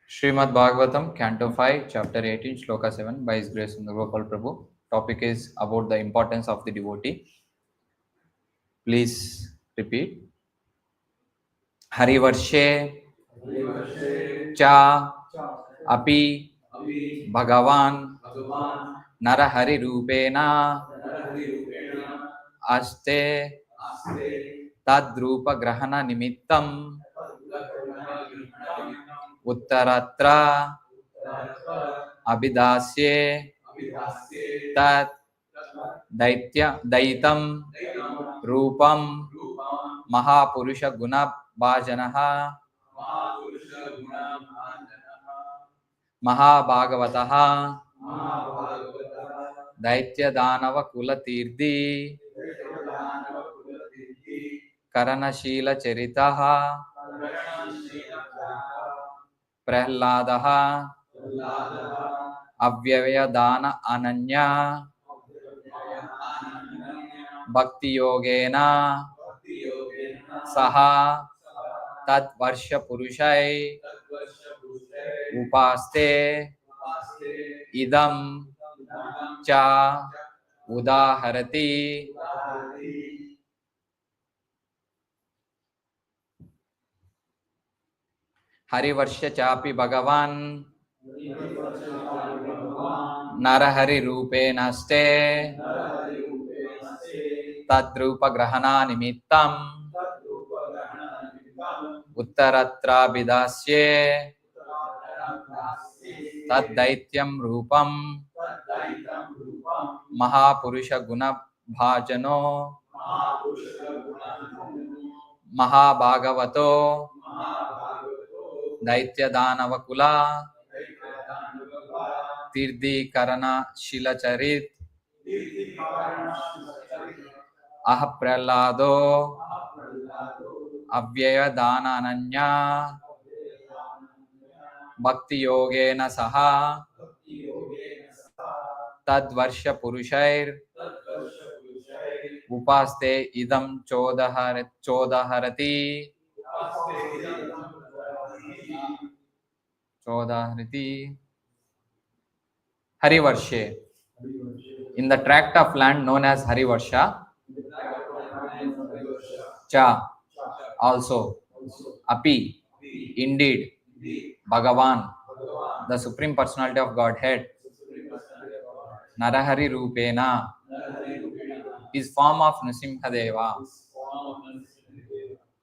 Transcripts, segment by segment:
Srimad Bhagavatam, Canto 5, Chapter 18, Shloka 7, by His Grace Sundar Gopāl Prabhu. Topic is about the importance of the devotee. Please repeat. Harivarshe cha api Bhagavan Narahari Rupena aste tadrupa grahana nimittam uttaratra abhidasye tat daitam rupam mahapurusha guna bhajanaha mahabhagavataha daitya danava kula tirdi karanashila charitaha prahladaha avyaya dana ananya bhakti yogena saha tad varsha purushai upaste idam cha udaharati. Harivarsha chapi Bhagavan Narahari Rupenaste Tadrupa Grahana Nimittam Uttaratra Bidasye Tad Daityam Rupam Mahapurusha Guna Bhajano Mahabhagavato Daitya Danavakula Tirdi Karana Shilacharit Ahapralado Avyaya Dana Ananya Bhakti Yogena Saha Tadvarsha Purushair Upaste Idam Chodaharati. Harivarshe. In the tract of land known as Harivarsha, cha, also, api, indeed, Bhagavan, the Supreme Personality of Godhead, Narahari Rupena, is form of Nrsimhadeva,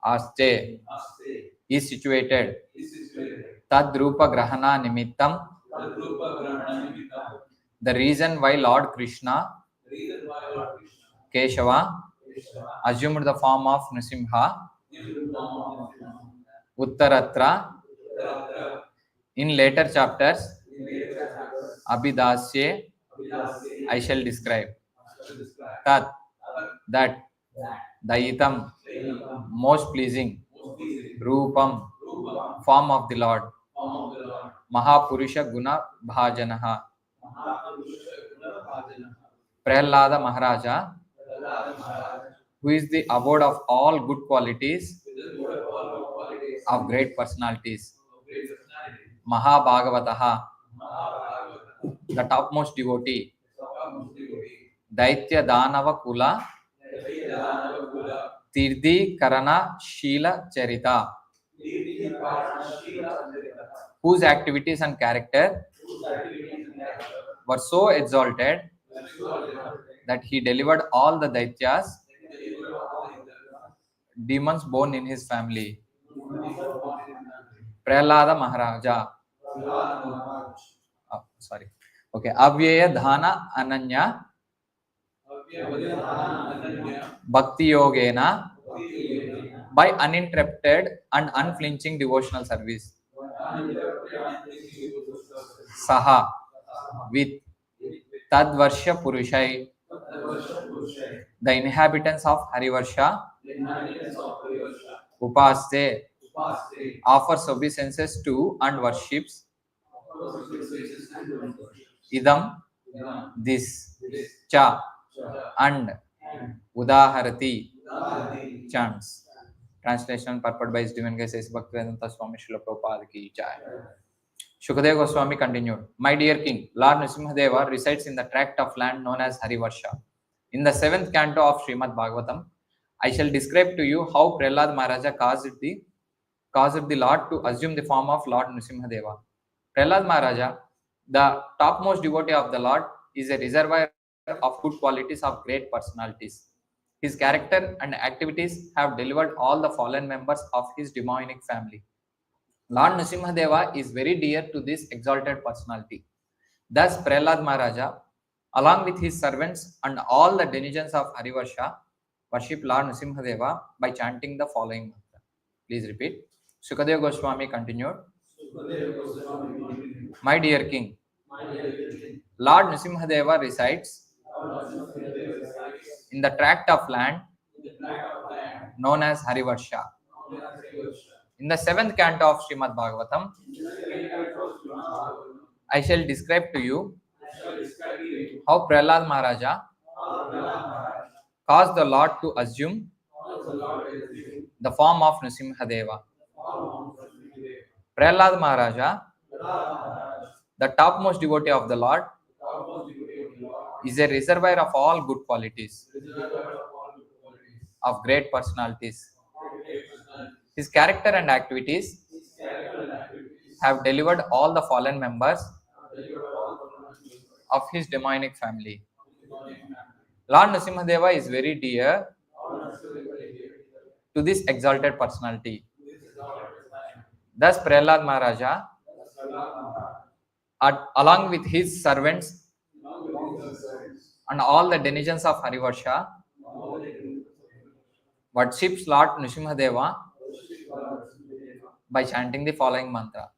Aste, is situated, Tadrupa Grahana Nimittam, the reason why Lord Krishna, Keshava, assumed the form of Nrsimha, Uttaratra, in later chapters, Abhidasye, I shall describe. Tat, that, Dayitam, most pleasing, Rupam, form of the Lord, Mahapurusha Guna Bhajanaha, Prahlada Maharaja, who is the abode of all good qualities of great personalities, Mahabhagavataha, the topmost devotee, Daitya Danava Kula, Tirdi Karana Shila Charita, whose activities and character were so exalted that he delivered all the Daityas, demons born in his family. Prahlada Maharaja. Avyaya Dhana Ananya Bhakti Yogena, by uninterrupted and unflinching devotional service. Saha, with Tadvarsha Purushai, the inhabitants of Harivarsha, Upaste, offers obeisances to and worships Idam, this, Cha, and Udaharati, chants. Translation purport by His Divine Grace Bhaktivedanta Swami Srila Prabhupada ki jai. Shukadeva Goswami continued, My dear king, Lord Nrsimhadeva resides in the tract of land known as Harivarsha. In the 7th canto of Srimad Bhagavatam, I shall describe to you how Prahlad Maharaja caused the Lord to assume the form of Lord Nrsimhadeva. Prahlad Maharaja, the topmost devotee of the Lord, is a reservoir of good qualities of great personalities. His character and activities have delivered all the fallen members of his demonic family. Lord Nrsimhadeva is very dear to this exalted personality. Thus, Prahlad Maharaja, along with his servants and all the denizens of Harivarsha, worship Lord Nrsimhadeva by chanting the following mantra. Please repeat. Sukadeva Goswami continued, My dear king, Lord Nrsimhadeva resides in the tract of land known as Harivarsha. In the 7th canto of Srimad Bhagavatam, I shall describe to you how Prahlad Maharaja caused the Lord to assume the form of Nrsimhadeva. Prahlad Maharaja, the topmost devotee of the Lord, is a reservoir of all good qualities, of great personalities. His character and activities have delivered all the fallen members of his demonic family. Lord Nrsimhadeva is very dear to this exalted personality. Thus, Prahlad Maharaja, along with his servants and all the denizens of Harivarsha, worships Lord Nrsimhadeva by chanting the following mantra.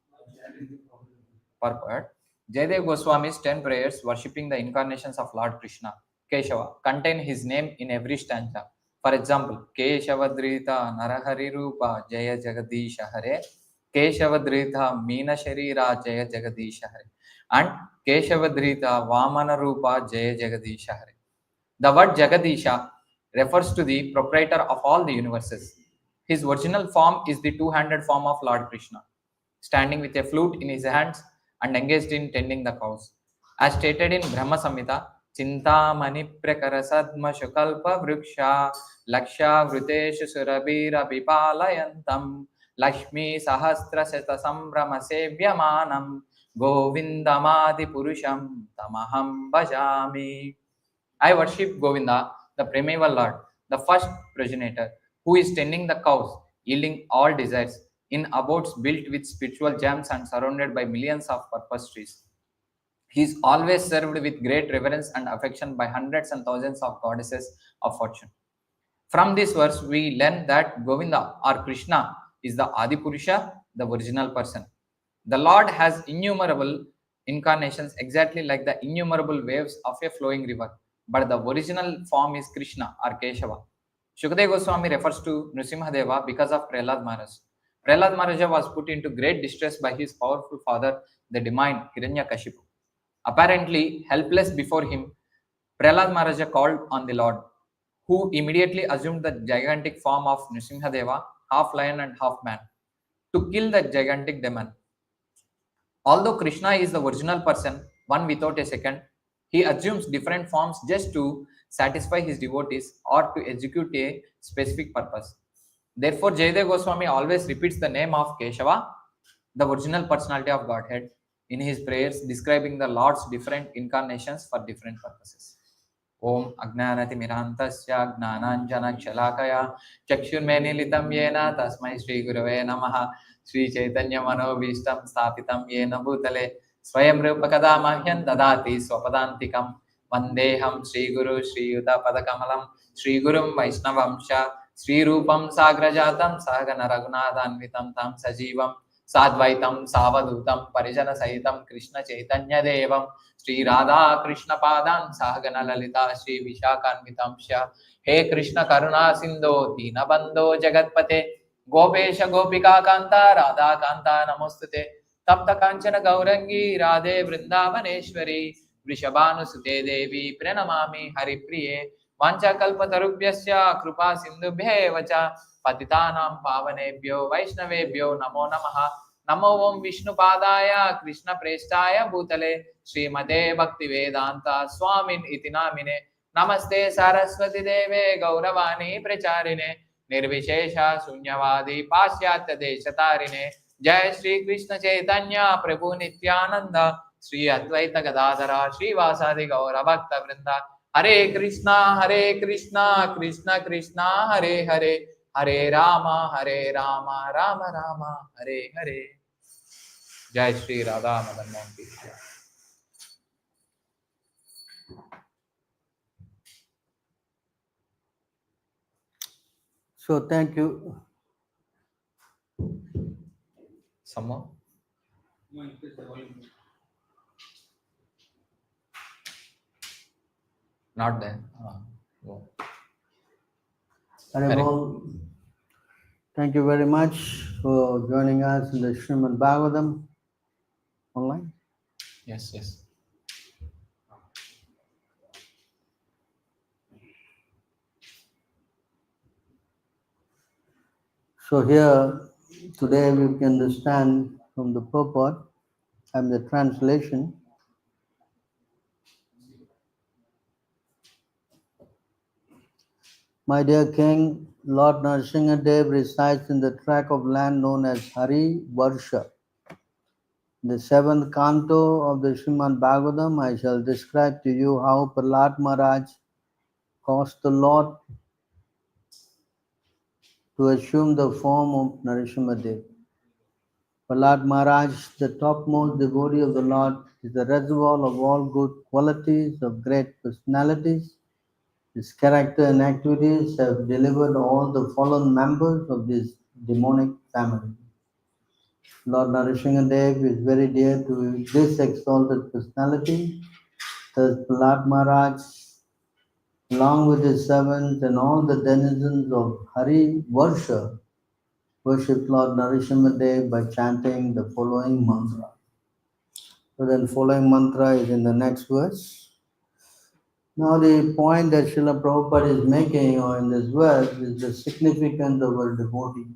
Purport. Jayadev Goswami's 10 prayers worshipping the incarnations of Lord Krishna, Keshava, contain his name in every stanza. For example, Keshavadrita Narahari Rupa Jaya Jagadisha Hare, Keshavadrita Meena Sharira Jaya Jagadisha Hare, and Keshavadrita Vamana Rupa Jaya Jagadisha Hare. The word Jagadisha refers to the proprietor of all the universes. His original form is the two-handed form of Lord Krishna, standing with a flute in his hands and engaged in tending the cows. As stated in Brahma Samhita, Chintamani Prakara Sadma Shukalpa Vriksha Laksha Vruteshu Surabira Pipalayantam Lakshmi Sahasra Seta Sambrama Sevyamanam Govindamadi Purusham Tamaham Bhajami. I worship Govinda, the primeval Lord, the first progenitor, who is tending the cows, yielding all desires, in abodes built with spiritual gems and surrounded by millions of purpose trees. He is always served with great reverence and affection by hundreds and thousands of goddesses of fortune. From this verse, we learn that Govinda or Krishna is the Adipurusha, the original person. The Lord has innumerable incarnations exactly like the innumerable waves of a flowing river, but the original form is Krishna or Keshava. Shukadeva Goswami refers to Nrsimhadeva because of Prahlad Maharaj. Prahlad Maharaja was put into great distress by his powerful father, the divine Hiranyakashipu. Apparently helpless before him, Prahlad Maharaja called on the Lord, who immediately assumed the gigantic form of Nrsimhadeva, half lion and half man, to kill the gigantic demon. Although Krishna is the original person, one without a second, he assumes different forms just to satisfy his devotees or to execute a specific purpose. Therefore, Jayadev Goswami always repeats the name of Keshava, the original personality of Godhead, in his prayers describing the Lord's different incarnations for different purposes. Om Ajnanatimirantasya Gnananjana Chakshurmenilitam Yena Tasmai Shri Gurave Namaha Sri Chaitanya Manobhishtam Sthapitam Yena Bhutale Swayam Rupakada Mahyan Dadati Swapadantikam Vandeham Sri Guru Sri Yuta Padakamalam Sri Gurum Vaishnavamsha Sri Rupam Sagrajatam Sagana Raghunathanvitam Tam Sajivam Sadvaitam Savadutam Parijana Sahitam Krishna Chaitanya Devam Sri Radha Krishna Padan Sahagana Lalita Sri Vishakanvitamsha He Krishna Karuna Sindho Dinabandho Jagatpate Gopesha Gopika Kanta Radha Kanta Namostute Tapta Kanchana Gaurangi Radhe Vrindavaneshwari Vrishabhanusute Devi Pranamami Haripriye Vancha Kalpatarubhyasya Krupa Sindhubhye Vacha Patitanam Pavanebhyo Vaishnavebhyo Namo Namaha Namo Om Vishnu Padaya Krishna Prestaya Bhutale Srimate Bhakti Vedanta Swamin iti namine Namaste Saraswati Deve Gauravani Pracharine Nirvishesha Sunyavadi Pasyatya Deshatarine Jai Shri Krishna Chaitanya Prabhu Nityananda Shri Advaita Gadadhara Shri Vasadi Gaura Bhakta Vrinda Hare Krishna Krishna Krishna Hare Hare Hare Rama Rama Rama Hare Hare. Jai Shri Radha Madan Mohan Ki Jai. So thank you. Some more? Not there. Oh. Thank you very much for joining us in the Srimad Bhagavatam online. Yes, yes. So here, today we can understand from the purport and the translation. My dear King, Lord Narasimhadev resides in the tract of land known as Hari Varsha. In the seventh canto of the Srimad Bhagavatam, I shall describe to you how Prahlad Maharaj caused the Lord to assume the form of Narasimhadev. Prahlad Maharaj, the topmost devotee of the Lord, is the reservoir of all good qualities, of great personalities. His character and activities have delivered all the fallen members of this demonic family. Lord Narasimhadev is very dear to this exalted personality. Thus Prahlad Maharaj, along with his servants and all the denizens of Hari Varsha, worship Lord Narasimhadev by chanting the following mantra. So then following mantra is in the next verse. Now the point that Srila Prabhupada is making in this verse is the significance of a devotee.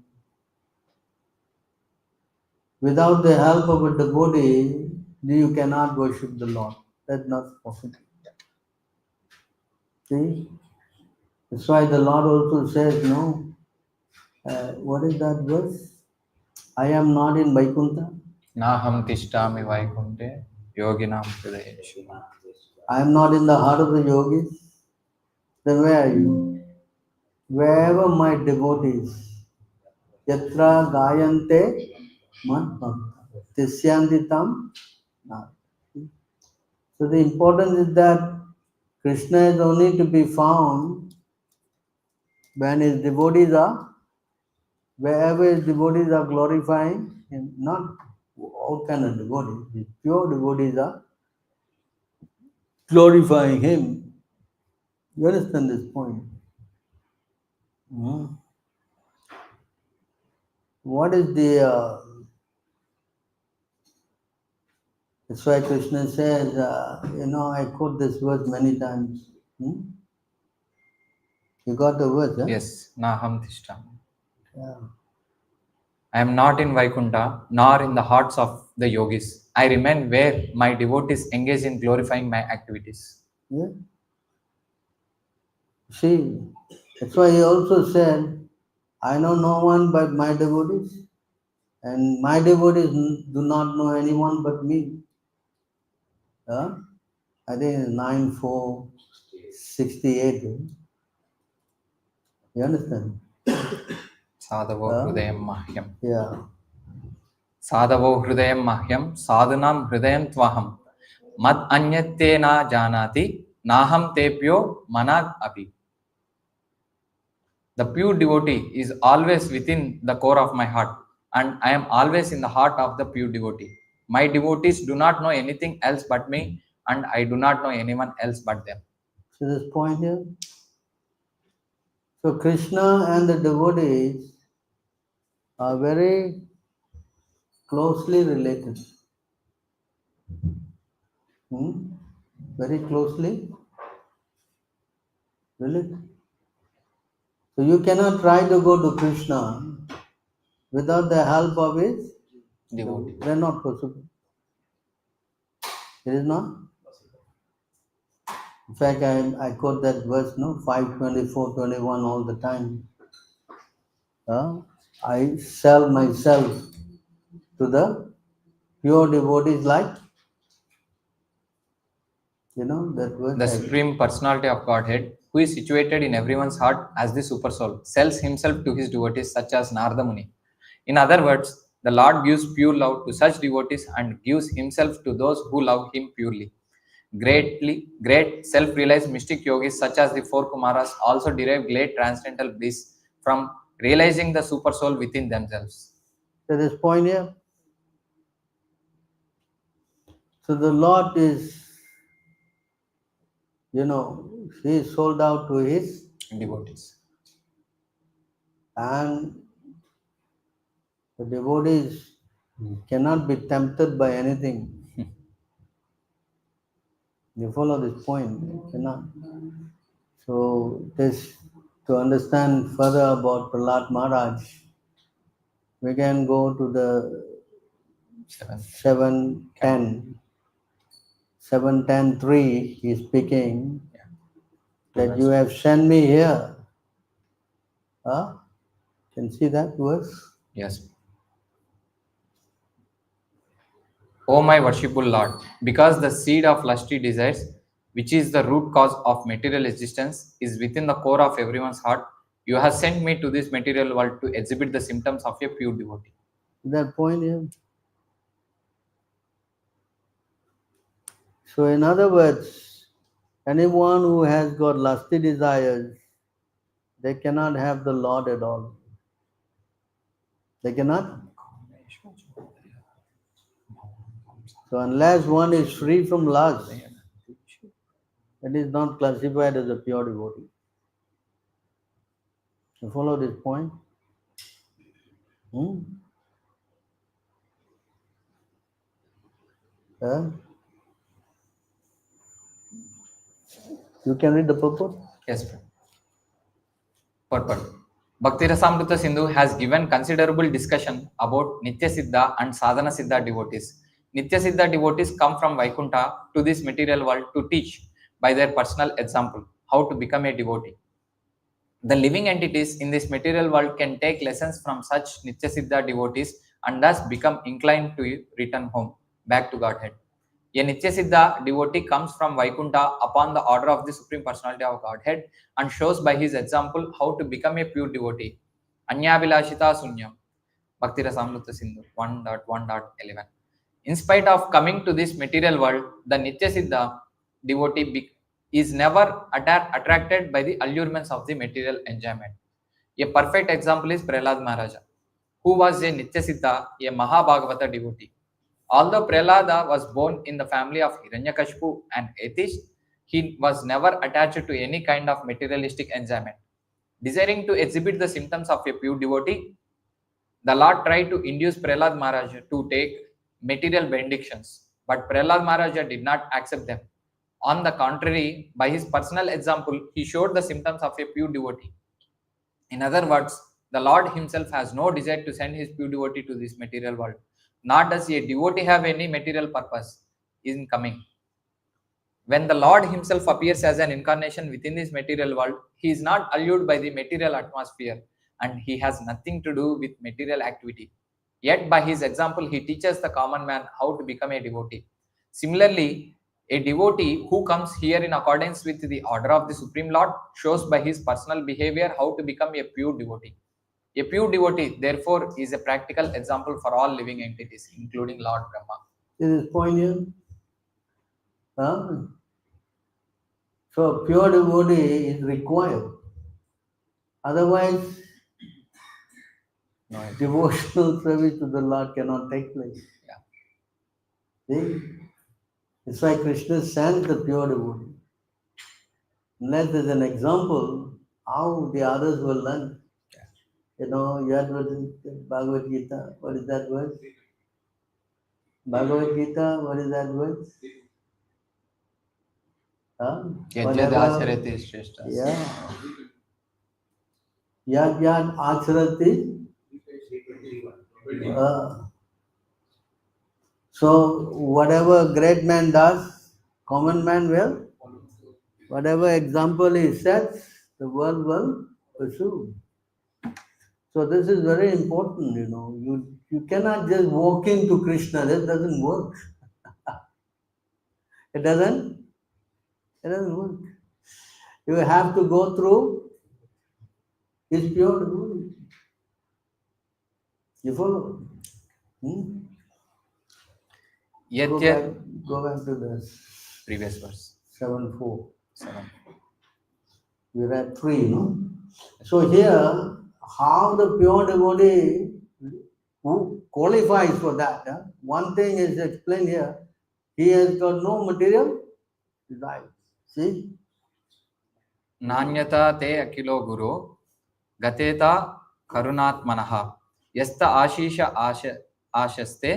Without the help of a devotee, you cannot worship the Lord. That's not possible. See? That's why the Lord also says, no, what is that verse? I am not in Vaikuntha. Naham tishtami vaikunte yoginam hridayeshu. I am not in the heart of the yogis. Then where are you? Wherever my devotees, yatra gayante mad bhakta, tisyanditam na. So the importance is that Krishna is only to be found when his devotees are, wherever his devotees are glorifying him, not all kind of devotees, his pure devotees are glorifying him. You understand this point? What is the that's why Krishna says, I quote this verse many times. You got the verse, huh? Yes, Naham tishtami. Yeah. I am not in Vaikuntha, nor in the hearts of the yogis. I remain where my devotees engage in glorifying my activities. Yeah. See, that's why he also said, I know no one but my devotees, and my devotees do not know anyone but me. I think it's 9468. You understand? Sadhavo hrudayam mahyam. Yeah. Sadhavo hrudayam mahyam, sadhunam hrudayam tvaham. Mad anyate na janati, naham tepyo manad api. The pure devotee is always within the core of my heart, and I am always in the heart of the pure devotee. My devotees do not know anything else but me, and I do not know anyone else but them. See this point here? So Krishna and the devotees are very closely related. Very closely related. So you cannot try to go to Krishna without the help of his Devotee. They're not possible. It is not. In fact, I quote that verse, no, 5:24-21 all the time. I sell myself to the pure devotees like, that verse. The Supreme Personality of Godhead, who is situated in everyone's heart as the Super Soul, sells himself to his devotees such as Narada Muni. In other words, the Lord gives pure love to such devotees and gives himself to those who love him purely. Great self-realized mystic yogis such as the four Kumaras also derive great transcendental bliss from realizing the super soul within themselves. So this point here. So the Lord is, he is sold out to his, Devotees. and the devotees cannot be tempted by anything. You follow this point? You cannot. So this, to understand further about Prahlad Maharaj, we can go to the 7:10. 7:10:3. He is speaking that you have sent me here. Can see that verse? Yes. O my worshipful Lord, because the seed of lusty desires, which is the root cause of material existence, is within the core of everyone's heart, you have sent me to this material world to exhibit the symptoms of a pure devotee. That point here. So in other words, anyone who has got lusty desires, they cannot have the Lord at all. They cannot. So unless one is free from lust, it is not classified as a pure devotee. You follow this point? You can read the purport? Yes, sir. Purport. Bhakti Rasamrita Sindhu has given considerable discussion about Nitya Siddha and Sadhana Siddha devotees. Nitya Siddha devotees come from Vaikuntha to this material world to teach by their personal example how to become a devotee. The living entities in this material world can take lessons from such Nitya Siddha devotees and thus become inclined to return home, back to Godhead. A Nitya Siddha devotee comes from Vaikuntha upon the order of the Supreme Personality of Godhead and shows by his example how to become a pure devotee. Anyavilashita Sunyam. Bhakti Rasamrita Sindhu 1.1.11. In spite of coming to this material world, the Nitya Siddha devotee is never attracted by the allurements of the material enjoyment. A perfect example is Prahlad Maharaja, who was a Nitya Siddha, a Mahabhagavata devotee. Although Prahlada was born in the family of Hiranyakashipu, an atheist, he was never attached to any kind of materialistic enjoyment. Desiring to exhibit the symptoms of a pure devotee, the Lord tried to induce Prahlad Maharaja to take material benedictions, but Prahlad Maharaja did not accept them. On the contrary, by his personal example, he showed the symptoms of a pure devotee. In other words, the Lord himself has no desire to send his pure devotee to this material world, nor does a devotee have any material purpose in coming. When the Lord himself appears as an incarnation within this material world, he is not allured by the material atmosphere and he has nothing to do with material activity. Yet by his example, he teaches the common man how to become a devotee. Similarly, a devotee who comes here in accordance with the order of the Supreme Lord shows by his personal behavior how to become a pure devotee. A pure devotee, therefore, is a practical example for all living entities, including Lord Brahma. Is this point here? So pure devotee is required. Otherwise, devotional service to the Lord cannot take place. Yeah. See? It's why Krishna sent the pure devotee. Unless there's an example, how the others will learn. You had Bhagavad Gita. What is that word? Bhagavad Gita, what is that word? Yajyadacharati Shrestha. Yeah. Yad Acharati. So whatever great man does, common man will. Whatever example he sets, the world will pursue. So this is very important, you know. You cannot just walk into Krishna. That doesn't work. It doesn't. It doesn't work. You have to go through his pure devotee. You follow? Hmm? Yet, Go back to the previous verse 7:4. 7. We read 3, no? So here, how the pure devotee who qualifies for that? One thing is explained here. He has got no material desire. See? नान्यता ते अखिलो गुरो गतेता करुणात्मनः यस्त आशीष आशस्ते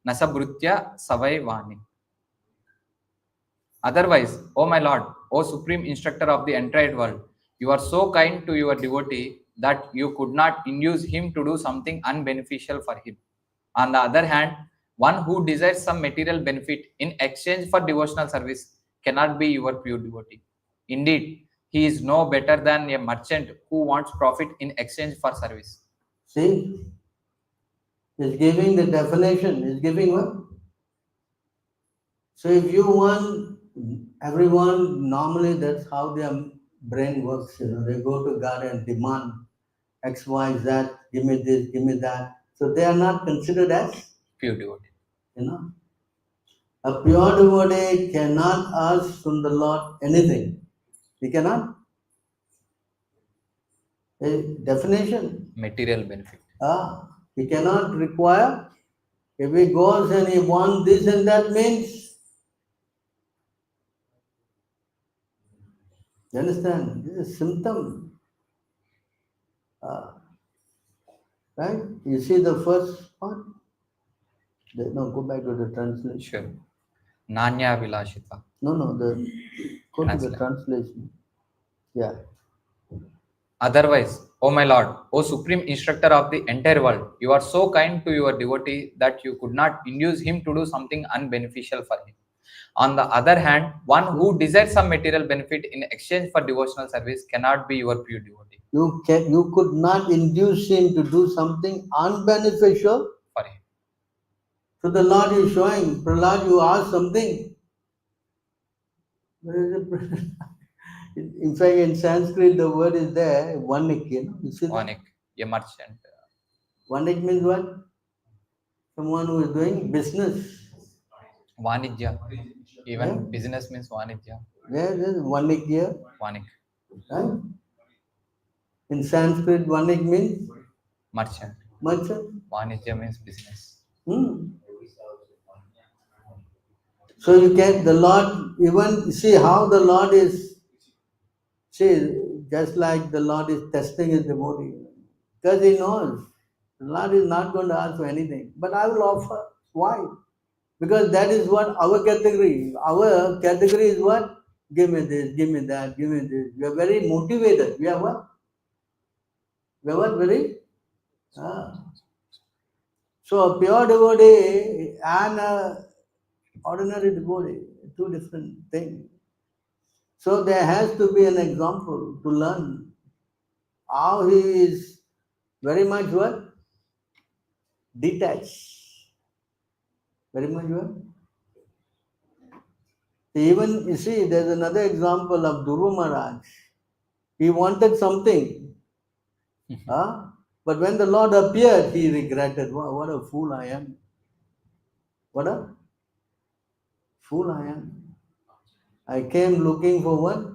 न सबृत्य सवै वाणी. Otherwise, O my Lord, O supreme instructor of the entire world, you are so kind to your devotee that you could not induce him to do something unbeneficial for him. On the other hand, one who desires some material benefit in exchange for devotional service cannot be your pure devotee. Indeed, he is no better than a merchant who wants profit in exchange for service. See? He's giving the definition. He's giving what? So if you want, everyone, normally that's how their brain works. You know, they go to God and demand X, Y, Z, give me this, give me that. So they are not considered as Pure devotee. you know. A pure devotee cannot ask from the Lord anything. He cannot. A definition. Material benefit. He cannot require. If he goes and he wants this and that means, you understand? This is a symptom. Right? You see the first part? No, go back to the translation. Sure. Nanya Vilashita. No, go to the translation. Yeah. Otherwise, O my Lord, O supreme instructor of the entire world, you are so kind to your devotee that you could not induce him to do something unbeneficial for him. On the other hand, one who desires some material benefit in exchange for devotional service cannot be your pure devotee. You could not induce him to do something unbeneficial For him. So the Lord is showing, Prahlad, you asked something. In fact, in Sanskrit, the word is there, vanik, you know. You see that? Vanik, a merchant. Vanik means what? Someone who is doing business. Vanijya. Even business means Vanijya. There is vanik here. Vanik. Right? In Sanskrit, vanik means Merchant. Vanijya means business. So you can, the Lord, even see how the Lord is, see, just like the Lord is testing his devotee. Because he knows the Lord is not going to ask for anything. But I will offer. Why? Because that is what our category. Our category is what? Give me this, give me that, give me this. We are very motivated. We are what? We are what? Very? So a pure devotee and a ordinary devotee, two different things. So there has to be an example to learn how he is very much what? Detached. Very much what? Even, you see, there's another example of Dhruva Maharaj. He wanted something. But when the Lord appeared, he regretted, wow, what a fool I am. What a fool I am. I came looking for what?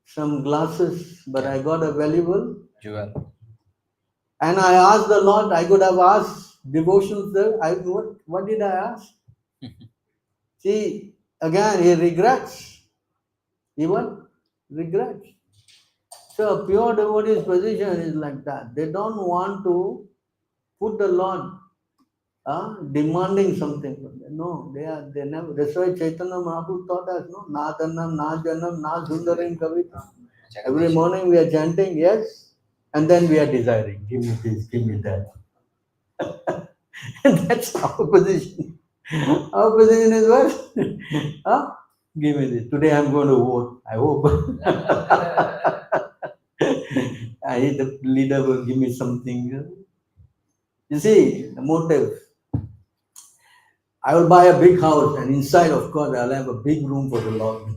Some glasses, but I got a valuable jewel. And I asked the Lord, I could have asked devotions there. What did I ask? See, again, he regrets. He what? Regrets. So a pure devotee's position is like that. They don't want to put the Lord demanding something from them. No, they never. That's why Chaitanya Mahaprabhu taught us, no, na dhanam, na janam, na sundarim kavita. Every morning we are chanting, yes, and then we are desiring, give me this, give me that. And that's our position. Our position is what? Huh? Give me this. Today I'm going to vote. I hope. The leader will give me something. You see, the motive. I will buy a big house, and inside, of course, I'll have a big room for the Lord.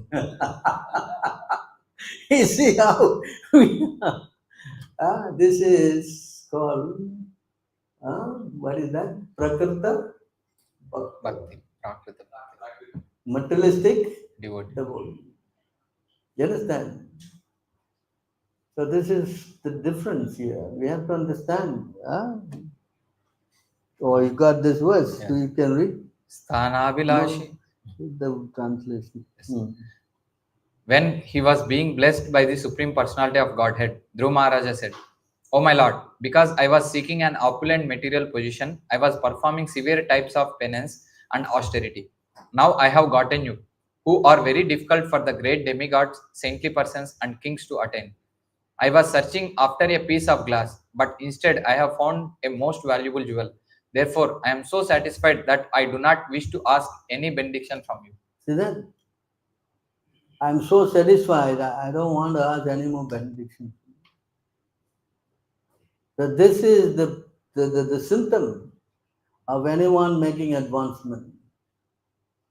You see how we are. This is called, what is that? Prakrita Bhakti. Prakrita Bhakti. materialistic Devotee. devotee. You understand? So this is the difference here. We have to understand. Oh, you got this verse. Yeah. So you can read. Sthanabhilashi. The translation. When he was being blessed by the Supreme Personality of Godhead, Dhruva Maharaja said, "O my Lord, because I was seeking an opulent material position, I was performing severe types of penance and austerity. Now I have gotten you, who are very difficult for the great demigods, saintly persons, and kings to attain. I was searching after a piece of glass, but instead I have found a most valuable jewel. Therefore, I am so satisfied that I do not wish to ask any benediction from you." See that? I'm so satisfied. I don't want to ask any more benediction. So this is the symptom of anyone making advancement.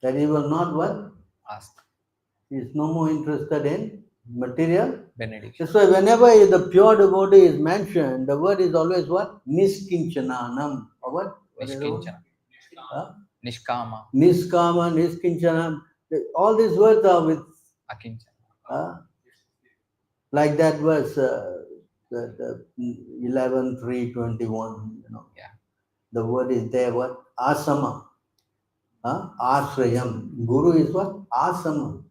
That he will not what? Ask He is no more interested in material. benediction. That's why whenever the pure devotee is mentioned, the word is always what? Niskinchananam. Or what? What is the word? Nishkinchana, Huh? Nishkama, Niskama, Niskinchanam. All these words are with, Akinchana. like that verse, the 11:3:21. Yeah. The word is there, what? Asama. Ashrayam. Guru is what? Asama.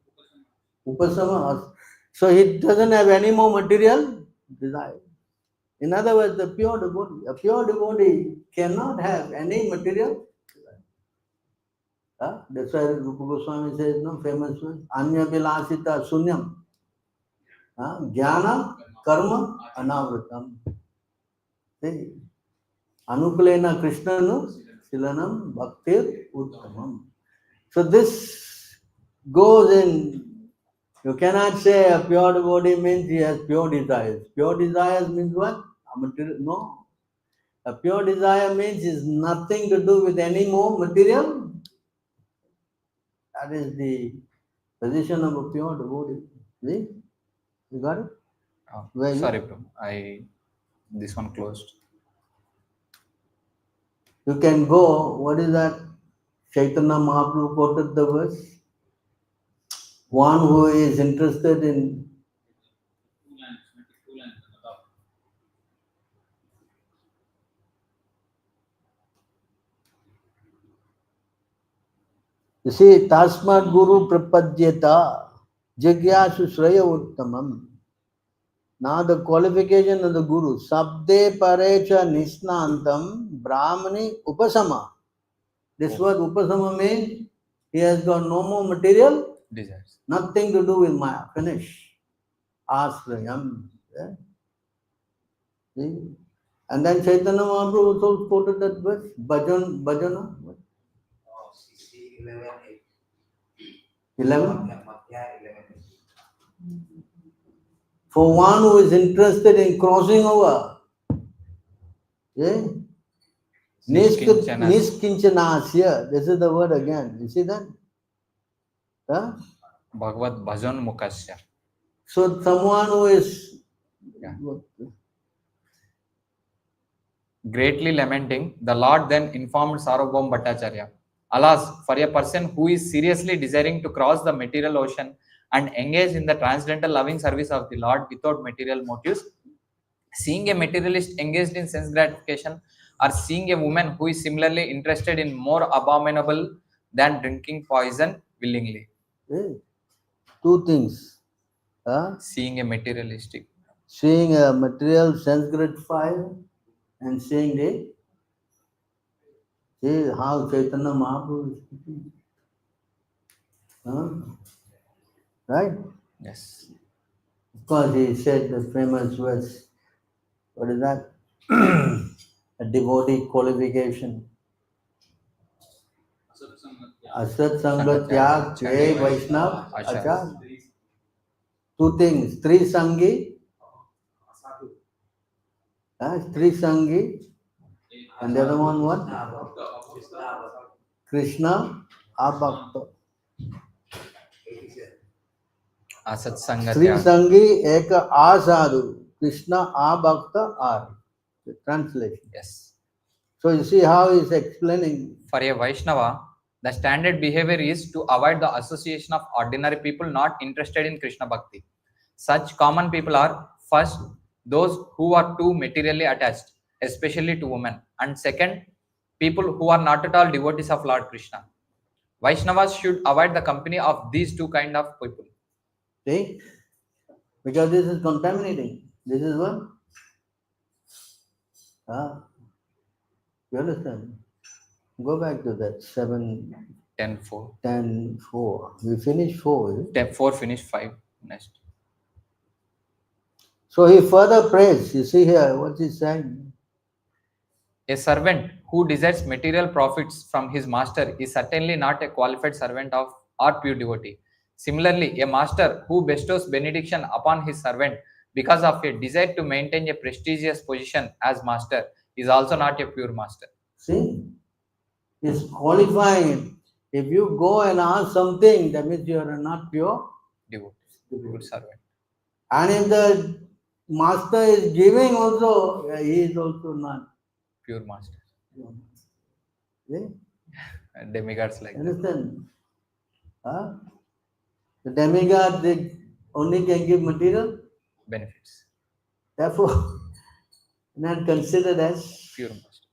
Upasama. So he doesn't have any more material desire. In other words, a pure devotee cannot have any material desire. That's why Rupa Goswami says, no, famous one, Anya Vilasita Sunyam. Jnana Karma Anavritam. See? Anukulena Krishnanu Silanam Bhaktir Uttamam. So this goes in. You cannot say a pure devotee means he has pure desires. Pure desires means what? No. A pure desire means is nothing to do with any more material. That is the position of a pure devotee. See? You got it? Oh, sorry, bro. This one closed. You can go, what is that? Chaitanya Mahaprabhu quoted the verse. One who is interested in you see, Tasmat Guru Prapadyeta Jigyasu Shraya Uttamam. Now the qualification of the Guru, Sabde Parecha Nisnantam Brahmani Upasama. This word Upasama means he has got no more material Desires. Nothing to do with Maya. Finish. Ashrayam. Yeah. See? And then Chaitanya Mahaprabhu also quoted that verse. Bhajana. What? 11. For one who is interested in crossing over. Yeah? Niskinchanasya. This is the word again. You see that? Huh? Bhagavad Bhajan Mukasya. So someone who is greatly lamenting, the Lord then informed Sarvabhauma Bhattacharya, "Alas, for a person who is seriously desiring to cross the material ocean and engage in the transcendental loving service of the Lord without material motives, seeing a materialist engaged in sense gratification or seeing a woman who is similarly interested in more abominable than drinking poison willingly." Two things. Seeing a materialistic. Seeing a material sense gratifier and seeing the see how Chaitanya Mahaprabhu is speaking. Right? Yes. Of course, he said the famous verse. What is that? A devotee qualification. Asat Sangat Tyag Jai Vaishnav Achar. Achar. Two things, Tri Sangi, Tri Sangi, and the other one what? Krishna Abhakta. Asat Tri Sangatya. Sangi Eka Asadu, Krishna Abhakta Ar. The translation. Yes. So you see how he is explaining. For a Vaishnava, the standard behavior is to avoid the association of ordinary people not interested in Krishna Bhakti. Such common people are first, those who are too materially attached, especially to women, and second, people who are not at all devotees of Lord Krishna. Vaishnavas should avoid the company of these two kind of people. See? Because this is contaminating. This is what? You understand? Go back to that 7, 10, 4. 10, 4. We finished 4. is it? 10, 4 finish 5 next. So he further prays. You see here what he's saying. A servant who desires material profits from his master is certainly not a qualified servant of or pure devotee. Similarly, a master who bestows benediction upon his servant because of a desire to maintain a prestigious position as master is also not a pure master. See? He's qualifying. If you go and ask something, that means you are not pure. Devotee, good servant. And if the master is giving also, he is also not. Pure master. See? Demigods like that. Understand? Huh? The demigod, they only can give material. Benefits. Therefore, not considered as. Pure master.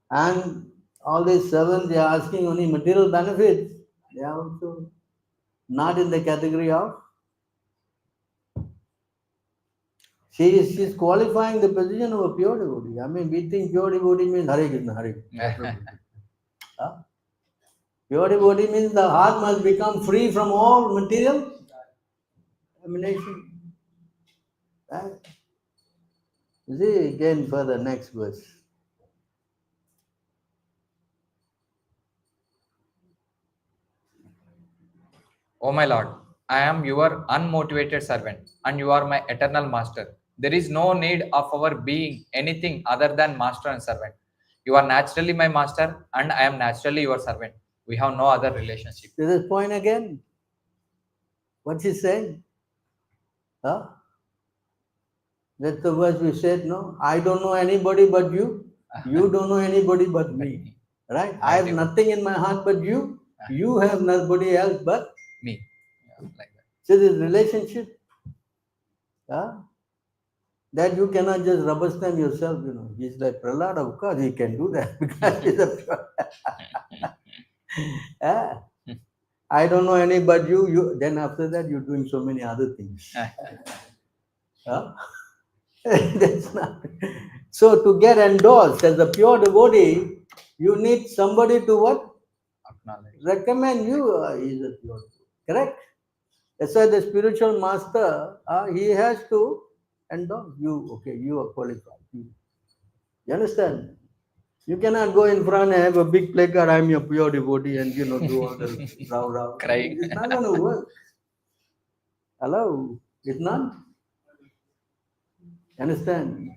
And all these servants, they are asking only material benefits. They are also not in the category of. She's qualifying the position of a pure devotee. I mean, we think pure devotee means Hare Krishna, Hare Krishna. Huh? Pure devotee means the heart must become free from all material emanation. Right? You see, again further, next verse. O my Lord, I am your unmotivated servant, and you are my eternal master. There is no need of our being anything other than master and servant. You are naturally my master, and I am naturally your servant. We have no other relationship. To this point again, what he said? Huh? That's the verse we said, no? I don't know anybody but you. You don't know anybody but me. Right? I have nothing in my heart but you. You have nobody else but Me. Yeah, like that. so this relationship, that you cannot just rubber stamp yourself, you know. He's like Prahlad, of course he can do that because he's a pure. I don't know any but you. Then after that, you're doing so many other things. That's not. So to get endorsed as a pure devotee, you need somebody to what? Acknowledge. Recommend you. He's a pure devotee. Correct? That's why the spiritual master, he has to endorse you. Okay, you are qualified. You understand? You cannot go in front and have a big placard, I'm your pure devotee, and do all the row. Crying. It's not going to work. Hello? It's not. Understand?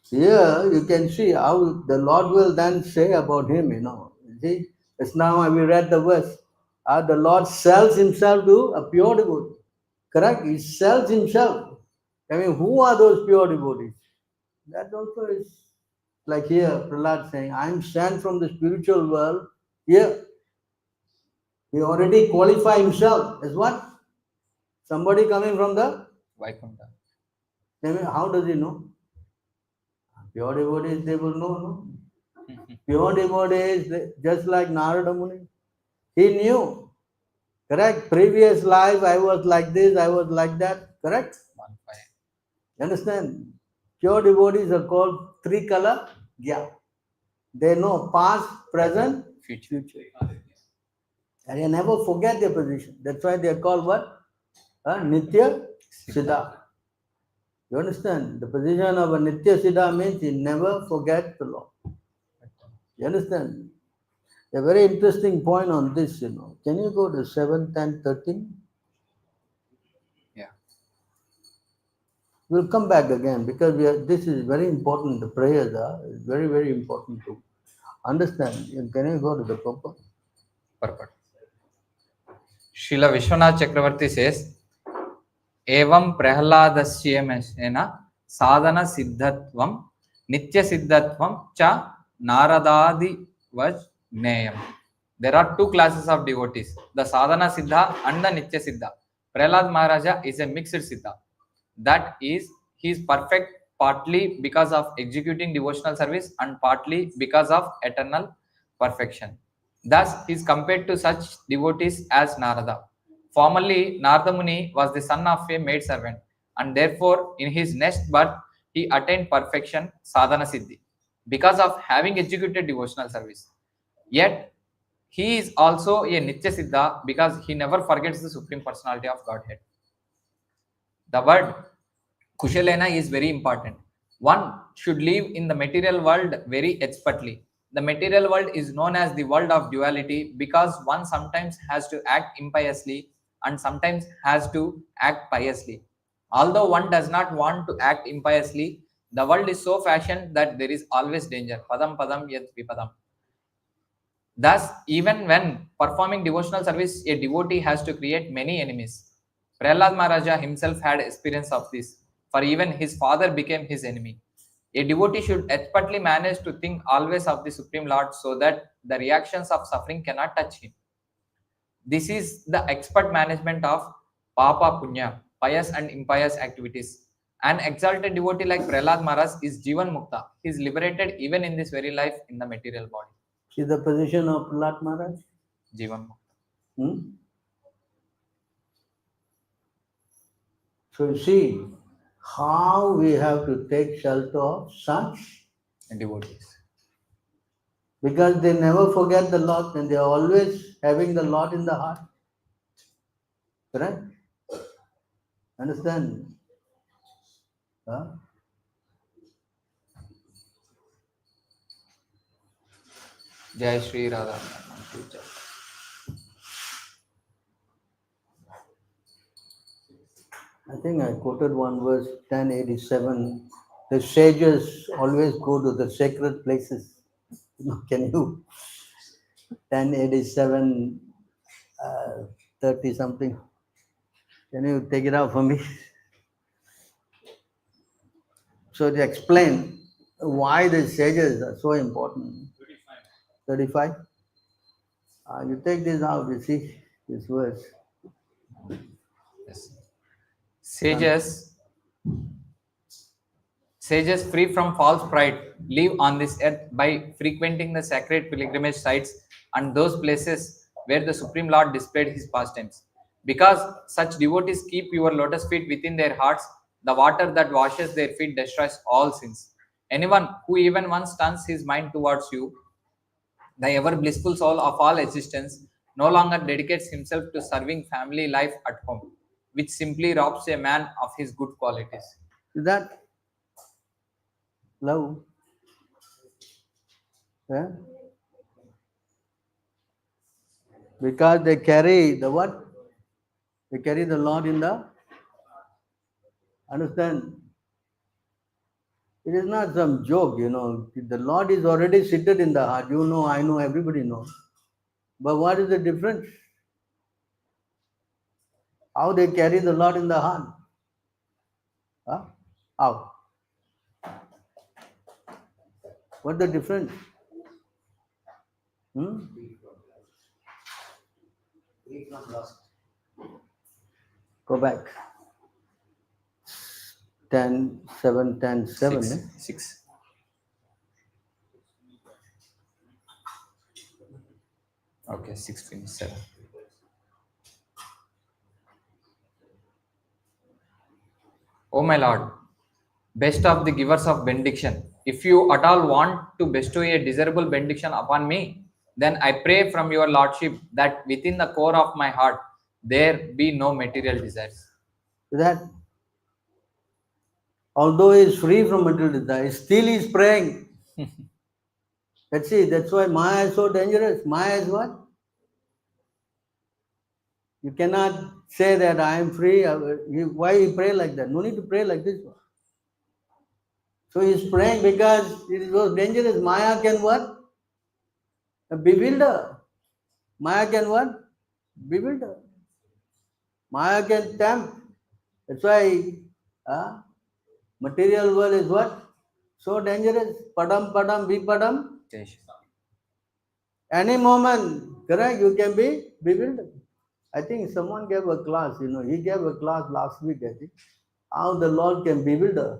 Here you can see how the Lord will then say about him, See, it's now we read the verse. The Lord sells himself to a pure devotee. Correct? He sells himself. I mean, who are those pure devotees? That also is like here, Prahlad saying, I'm sent from the spiritual world. Here, he already qualified himself as what? Somebody coming from the Vaikuntha. How does he know? Pure devotees, they will know, no? Pure devotees, just like Narada Muni. He knew. Correct? Previous life, I was like this, I was like that. Correct? You understand? Pure devotees are called Trikala Gya. They know past, present, future. And they never forget their position. That's why they are called what? Nitya Siddha. You understand? The position of a Nitya Siddha means he never forgets the Lord. You understand? A very interesting point on this, Can you go to 7, 10, 13? Yeah. We'll come back again because this is very important. The prayers are very, very important to understand. Can you go to the purpose? Purport. Srila Vishwanath Chakravarti says, Evam Prahladasyemena sadhana siddhatvam nitya siddhatvam cha naradadi vajneyam. There are two classes of devotees, the sadhana siddha and the nitya siddha. Prahlad Maharaja is a mixed siddha. That is, he is perfect partly because of executing devotional service and partly because of eternal perfection. Thus, he is compared to such devotees as Narada. Formerly, Narada Muni was the son of a maid servant, and therefore, in his next birth, he attained perfection, sadhana siddhi, because of having executed devotional service. Yet, he is also a Nitya Siddha because he never forgets the Supreme Personality of Godhead. The word Kushalena is very important. One should live in the material world very expertly. The material world is known as the world of duality because one sometimes has to act impiously and sometimes has to act piously. Although one does not want to act impiously, the world is so fashioned that there is always danger. Padam padam yat vipadam. Thus, even when performing devotional service, a devotee has to create many enemies. Prahlad Maharaja himself had experience of this, for even his father became his enemy. A devotee should expertly manage to think always of the Supreme Lord so that the reactions of suffering cannot touch him. This is the expert management of Papa Punya, pious and impious activities. An exalted devotee like Prahlad Maharaj is Jivan Mukta. He is liberated even in this very life in the material body. See the position of Prahlad Maharaj? Jivan Mukta. So you see how we have to take shelter of such, And devotees. because they never forget the Lord and they are always having the Lord in the heart. Correct? Understand? Huh? Jai Shri Radha. I think I quoted one verse, 1087. The sages always go to the sacred places. Can you? 1087, 30 something. Can you take it out for me? So to explain why the sages are so important. 35. You take this out, you see this verse. Yes. Sages free from false pride live on this earth by frequenting the sacred pilgrimage sites and those places where the Supreme Lord displayed his pastimes. Because such devotees keep your lotus feet within their hearts, the water that washes their feet destroys all sins. Anyone who even once turns his mind towards you, the ever blissful soul of all existence, no longer dedicates himself to serving family life at home, which simply robs a man of his good qualities. Is that love? Yeah? Because they carry the what? They carry the Lord in the. Understand? It is not some joke, The Lord is already seated in the heart. You know, I know, everybody knows. But what is the difference? How they carry the Lord in the heart? Huh? How? What's the difference? Go back. 10, 7, 10, 7. 6. Okay, 6:27. O my Lord, best of the givers of benediction, if you at all want to bestow a desirable benediction upon me, then I pray from your Lordship that within the core of my heart there be no material desires. That although he is free from material desire, still he is praying. Let's see, that's why Maya is so dangerous. Maya is what? You cannot say that I am free. Why you pray like that? No need to pray like this. So he's praying because it was dangerous. Maya can what? Bewilder. Maya can what? Bewilder. Maya can tempt. That's why material world is what? So dangerous. Padam, padam, vipadam. Keshav. Any moment, correct, you can be bewildered. I think someone gave a class, he gave a class last week, I think, how the Lord can bewilder.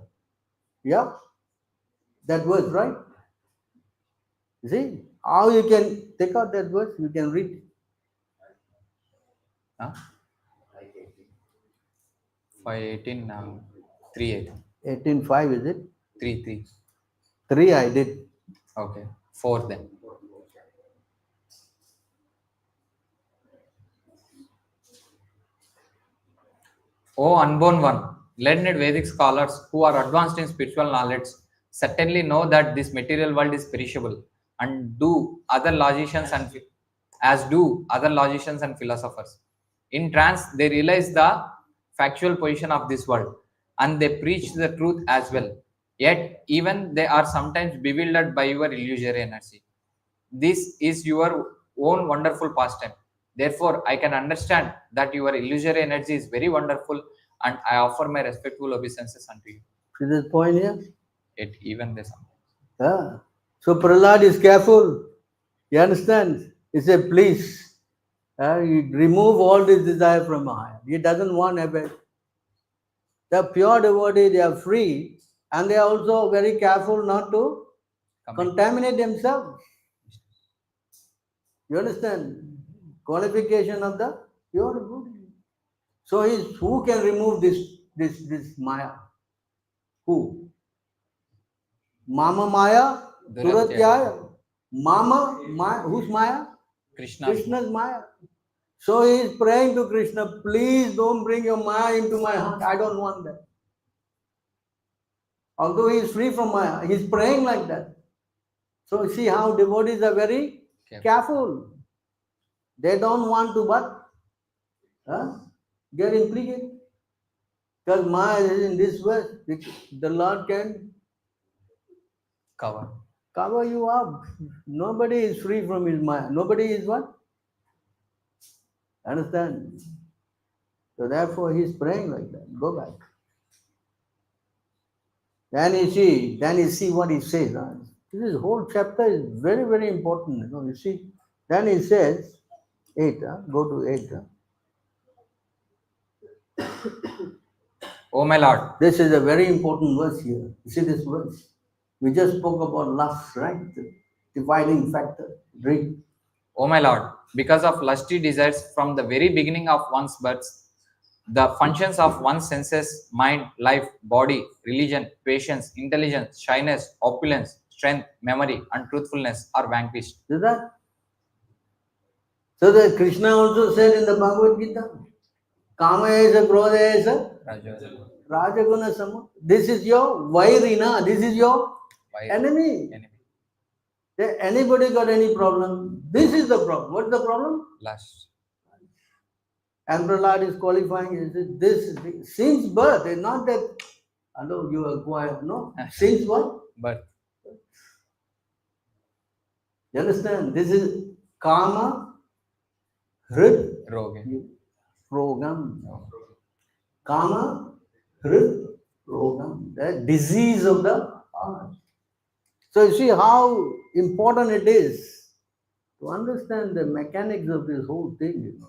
Yeah, that verse, right? You see, how you can take out that verse, you can read. Huh? 5:18 now. 3:8. 18:5, is it? 3:3. 3 I did. Okay. 4 then. O unborn one, learned Vedic scholars who are advanced in spiritual knowledge certainly know that this material world is perishable, and do other logicians and as do other logicians and philosophers. In trance, they realize the factual position of this world, and they preach the truth as well. Yet, even they are sometimes bewildered by your illusory energy. This is your own wonderful pastime. Therefore, I can understand that your illusory energy is very wonderful, and I offer my respectful obeisances unto you. See this point here? Yet, even they sometimes. Yeah. So Prahlad is careful. You understand? He said, please, you remove all this desire from Maya. He doesn't want habit. The pure devotee, they are free, and they are also very careful not to contaminate themselves. You understand? Qualification of the pure devotee. So who can remove this Maya? Who? Mama Maya, Turatyaya. Mama Maya, who's Maya? Krishna. Krishna's Maya. So he is praying to Krishna, please don't bring your Maya into my heart. I don't want that. Although he is free from Maya, he is praying like that. So see how devotees are very careful. They don't want to what? Get implicated. Because Maya is in this way, the Lord can cover you up. Nobody is free from his Maya. Nobody is what? Understand? So therefore he is praying like that. Go back. Then you see what he says. This whole chapter is very, very important. You see. Then he says, 8, go to 8. Oh my Lord. This is a very important verse here. You see this verse? We just spoke about lust, right? The dividing factor. Read. Oh my Lord, because of lusty desires from the very beginning of one's birth, the functions of one's senses, mind, life, body, religion, patience, intelligence, shyness, opulence, strength, memory, and truthfulness are vanquished. Is that? So that Krishna also said in the Bhagavad Gita, Kama esa, Krodha esa, Rajaguna Sama. This is your vairina. This is your enemy. Anybody got any problem? This is the problem. What's the problem? Lust. And Prahlad is qualifying this since birth. It's not that, hello, you acquire. No. Since what? Birth. You understand? This is Kama Hrid Rogam. Kama Hrid Rogam. The disease of the heart. So you see how important it is to understand the mechanics of this whole thing,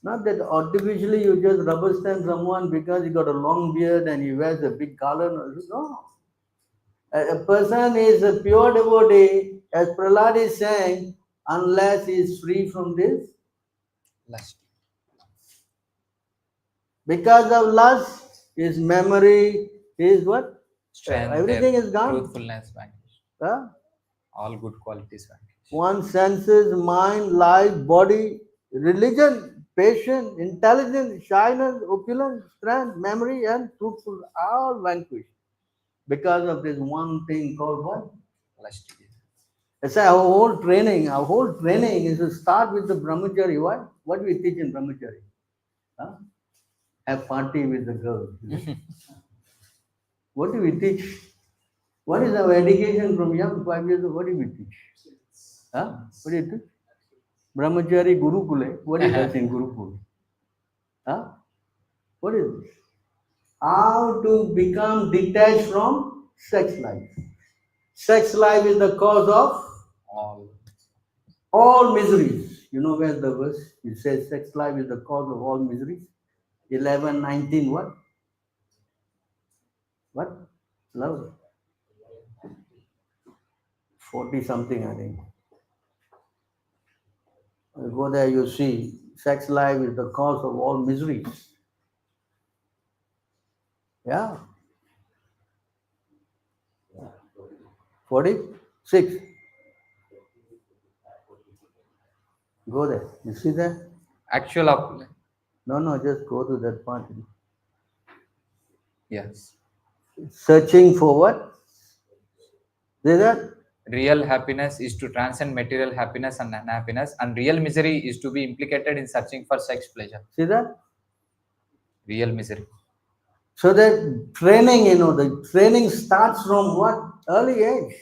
Not that artificially you just rubber stamp someone because he got a long beard and he wears a big collar. No. A person is a pure devotee, as Prahlad is saying, unless he is free from this lust. Because of lust, his memory, his what? Strength, everything is gone. Truthfulness vanished. All good qualities vanished. One's senses, mind, life, body, religion, patience, intelligence, shyness, opulence, strength, memory, and truthful all vanquished because of this one thing called what? Lust. That's why our whole training is to start with the brahmachari. What do we teach in brahmachari? Huh? Have party with the girls. What do we teach? What is our education from young 5 years old? What do we teach? Huh? What do you teach? Brahmachari Gurukule. What is that in Gurukul? Huh? What is this? How to become detached from sex life. Sex life is the cause of All. all miseries. You know where's the verse? It says sex life is the cause of all miseries. 11:19 what? What? Love. 40 something, I think. You go there, you see, sex life is the cause of all miseries. Yeah. 46. Go there. You see that? Actual up. No, just go to that part. Yes. Searching for what? See that? Real happiness is to transcend material happiness and unhappiness, and real misery is to be implicated in searching for sex pleasure. See that? Real misery. So that training, the training starts from what? Early age.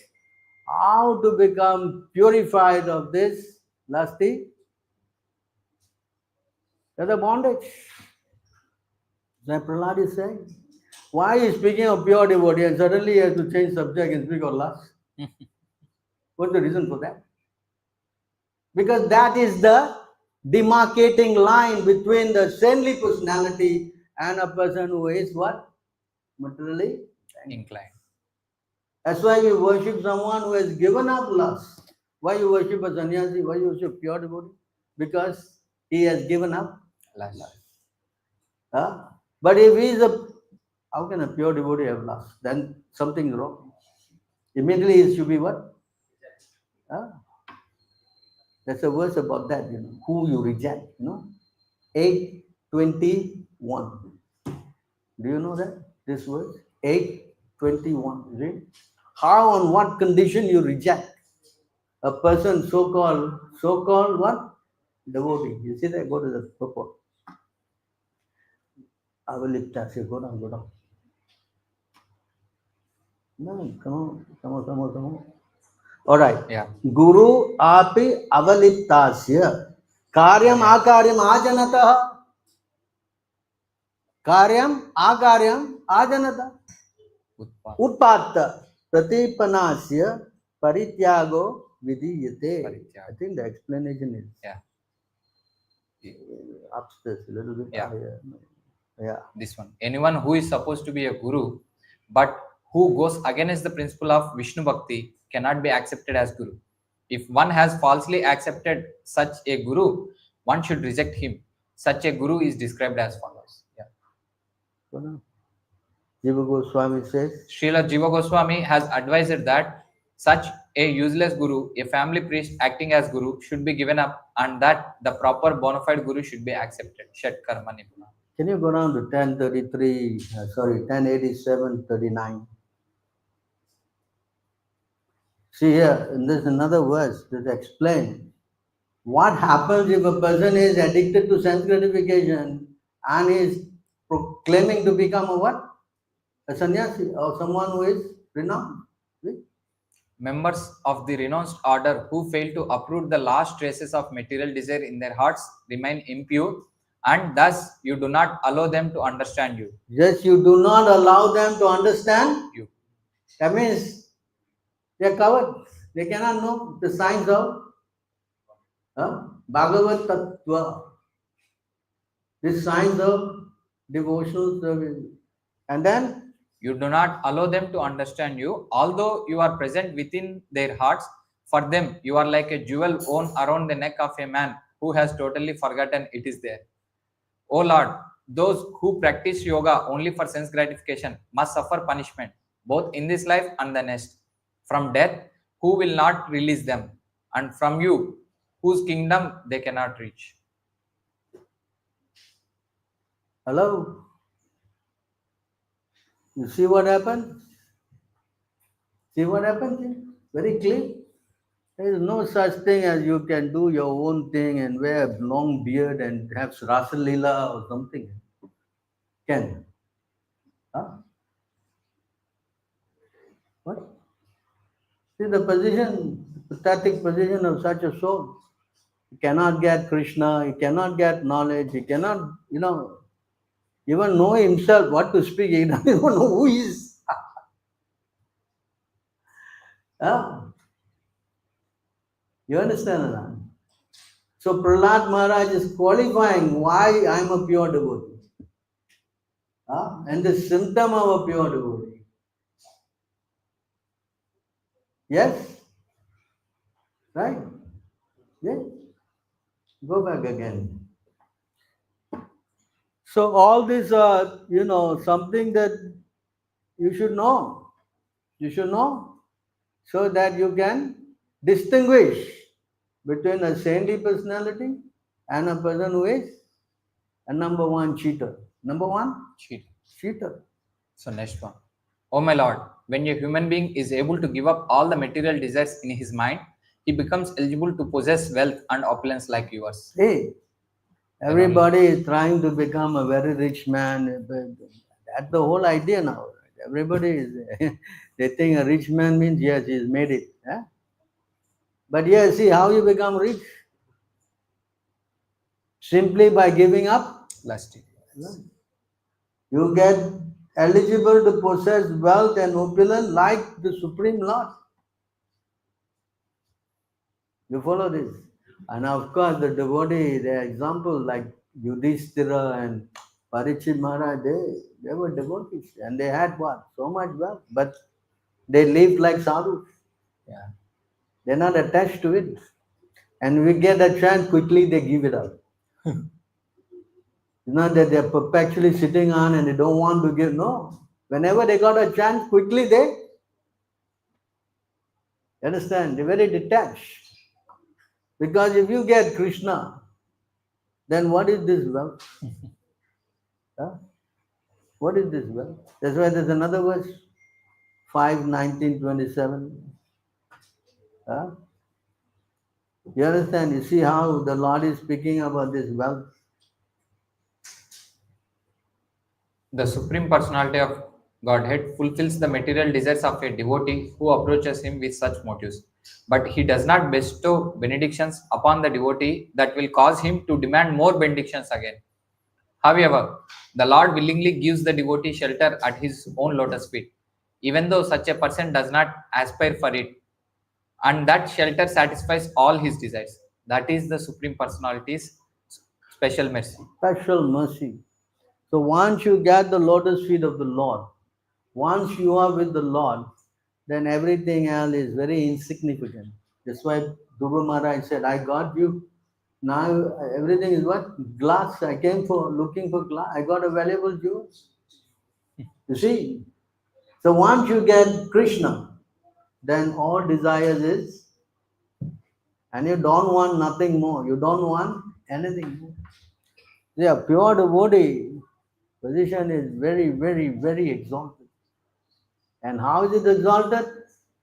How to become purified of this lusty? The bondage. That Prahlad is saying. Why is speaking of pure devotee and suddenly he has to change subject and speak of lust? What's the reason for that? Because that is the demarcating line between the saintly personality and a person who is what? Materially Inclined. That's why we worship someone who has given up lust. Why you worship a sannyasi? Why you worship pure devotee? Because he has given up Lust. Huh? But if he is how can a pure devotee have lust? Then something is wrong. Immediately it should be what? Huh? There's a verse about that, who you reject, 8:21. Do you know that? This verse? 8:21. Is it? How on what condition you reject a person so-called what? Devotee. You see that? Go to the purport. I will lift that. Go down. No, come on. All right. Yeah. Guru api avaliptasya karyam akaryam ajanatah. Karyam ajanata. Utpatta pratipanasya parityago vidiyate. I think the explanation is upstairs a little bit higher. Yeah. This one. Anyone who is supposed to be a guru, but who goes against the principle of Vishnu Bhakti cannot be accepted as guru. If one has falsely accepted such a guru, one should reject him. Such a guru is described as follows. Jiva Goswami says, Srila Jiva Goswami has advised that such a useless guru, a family priest acting as guru, should be given up, and that the proper bona fide guru should be accepted. Shat Karma Nipuna. Can you go down to 1087:39? See here, and there's another verse that explains what happens if a person is addicted to sense gratification and is claiming to become a what? A sannyasi or someone who is renounced. See? Members of the renounced order who fail to uproot the last traces of material desire in their hearts remain impure, and thus you do not allow them to understand you. Yes, you do not allow them to understand you. That means they are covered. They cannot know the signs of Bhagavad Tattva, the signs of devotional service. And then you do not allow them to understand you, although you are present within their hearts. For them, you are like a jewel worn around the neck of a man who has totally forgotten it is there. O Lord, those who practice yoga only for sense gratification must suffer punishment, both in this life and the next. From death, who will not release them, and from you, whose kingdom they cannot reach. Hello? You see what happened? See what happened? Very clear. There is no such thing as you can do your own thing and wear a long beard and have Rasa Leela or something. Can? Huh? What? See the position, pathetic position of such a soul. He cannot get Krishna, he cannot get knowledge, he cannot, even know himself what to speak, he doesn't even know who he is. Huh? You understand that? So Prahlad Maharaj is qualifying why I am a pure devotee. Huh? And the symptom of a pure devotee. Yes? Right? Yes? Go back again. So all these are, something that you should know. You should know so that you can distinguish between a saintly personality and a person who is a number one cheater. Number one? Cheat. Cheater. So next one. Oh my Lord, when a human being is able to give up all the material desires in his mind, he becomes eligible to possess wealth and opulence like yours. Hey, everybody is trying to become a very rich man. That's the whole idea now. Everybody is, they think a rich man means, yes, he's made it. Huh? But yes, see how you become rich? Simply by giving up. Lust. You get eligible to possess wealth and opulence like the Supreme Lord. You follow this? And of course, the devotee, the example like Yudhishthira and Parikshit Maharaj, they were devotees and they had what? So much wealth, but they lived like sadhus. Yeah. They're not attached to it. And we get a chance, quickly they give it up. It's not that they're perpetually sitting on and they don't want to give. No. Whenever they got a chance, quickly they understand. They're very detached. Because if you get Krishna, then what is this wealth? Huh? What is this wealth? That's why there's another verse, 5:19-27. Huh? You understand? You see how the Lord is speaking about this wealth. The Supreme Personality of Godhead fulfills the material desires of a devotee who approaches him with such motives. But he does not bestow benedictions upon the devotee that will cause him to demand more benedictions again. However, the Lord willingly gives the devotee shelter at his own lotus feet, even though such a person does not aspire for it, and that shelter satisfies all his desires. That is the Supreme Personality's special mercy. Special mercy. So once you get the lotus feet of the Lord, once you are with the Lord, then everything else is very insignificant. That's why Dhruva Maharaj said, I got you. Now everything is what? Glass. I came for looking for glass. I got a valuable jewel. You see? So once you get Krishna, then all desires is, and you don't want nothing more. You don't want anything more. Yeah, pure devotee position is very, very, very exalted. And how is it exalted?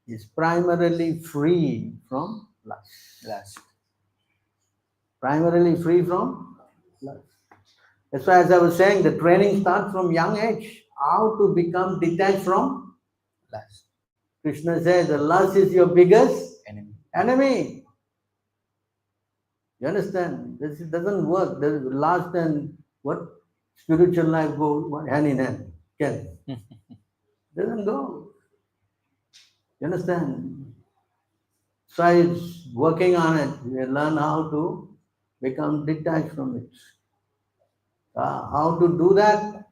It's primarily free from lust. Primarily free from lust. That's why, as I was saying, the training starts from young age. How to become detached from Lust. Krishna says the lust is your biggest enemy. You understand? This doesn't work. There is lust and what? Spiritual life go hand in hand. Can? Doesn't go. You understand? So it's working on it. You learn how to become detached from it. How to do that?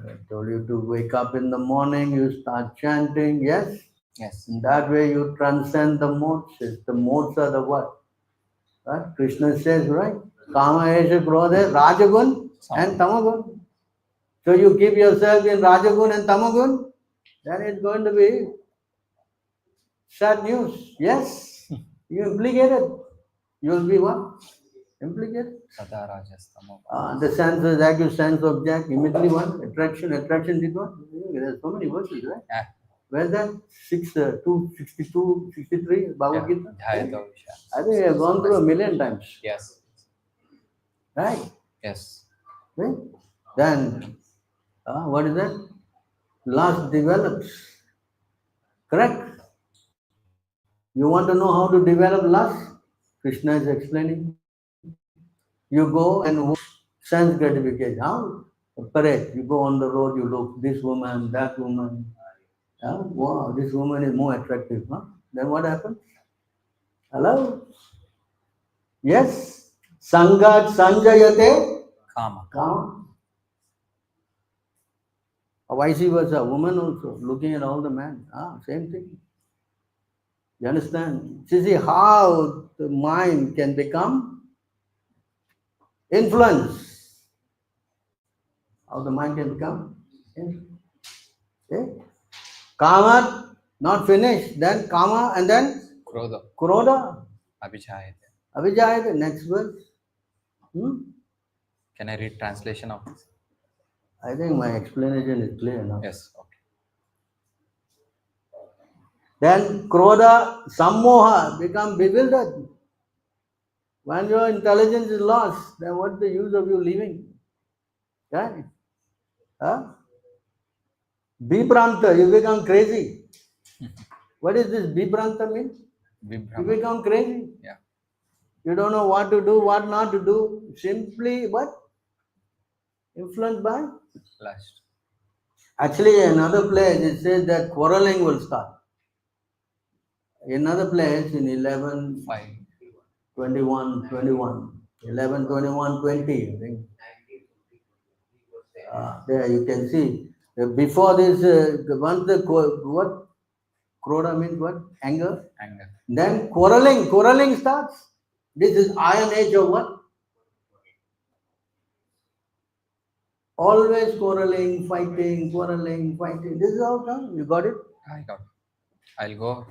I told you to wake up in the morning, you start chanting, yes? Yes. In that way you transcend the modes. The modes are the what? Right? Krishna says, right? Kama esha krodha, Rajagun and Tamagun. So you keep yourself in Rajagun and Tamagun, then it's going to be sad news. Yes? You implicated. You'll be what? Implicated. The senses, active sense object, immediately one, attraction did what? There's so many verses, right? Yeah. Where's that? 262, 63, Bhagavad Gita? Dhyayato Visha. I think I have gone through a million times. Yes. Right? Yes. Right? Then, what is that? Lust develops. Correct? You want to know how to develop lust? Krishna is explaining. You go and sense gratification. How? Parade. You go on the road, you look, this woman, that woman. Wow, this woman is more attractive. Huh? Then what happens? Hello? Yes? Sangat sanjayate Kama. kama. Vice versa, woman also looking at all the men. Same thing. You understand? See how the mind can become influence. How the mind can become influence. Okay? Kama, not finished. Then kama and then Krodha. krodha. Abhijayate. Abhijayate, next verse. Can I read translation of this? I think my explanation is clear now. Yes. Okay. Then krodha, sammoha, become bewildered. When your intelligence is lost, then what's the use of you living? Right? Bibranta, you become crazy. What is this Bibranta mean? You Vibhrama. become crazy. Yeah. You don't know what to do, what not to do. Simply what? Influenced by? Lust. Actually, another place it says that quarreling will start. Another place in 11, 5. 21, 21. 11, 21, 20, I think. There you can see. Before this, once the what? Krodha means what? Anger. Anger. Then quarreling starts. This is iron age of what? Always quarreling, fighting. This is how come. You got it? I got it. I'll go.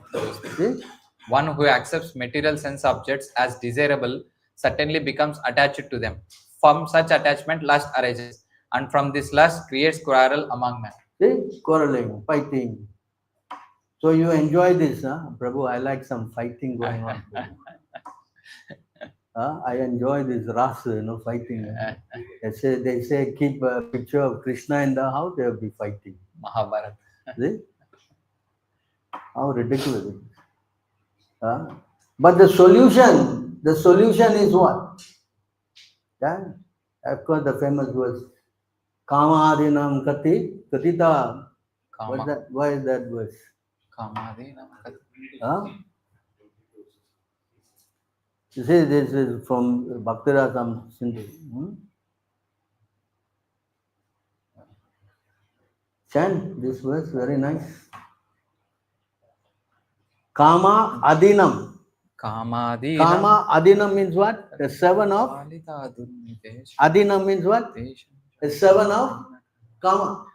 See? One who accepts material sense objects as desirable certainly becomes attached to them. From such attachment, lust arises, and from this lust creates quarrel among men. See? Quarreling, fighting. So you enjoy this, huh? Prabhu, I like some fighting going on. I enjoy this rasa, fighting. They say keep a picture of Krishna in the house, they'll be fighting. Mahabharata. See? How ridiculous it is. But the solution is what? Yeah? Of course, the famous verse, Kamadinam Katita. What's that? Why is that verse? Kamadinam. You see, this is from Bhaktirasam Sindhu. Chant this verse, very nice. Kama Adinam. Kamadinam. Kama Adinam means what? The seven of. Adinam means what? The seven of Kama.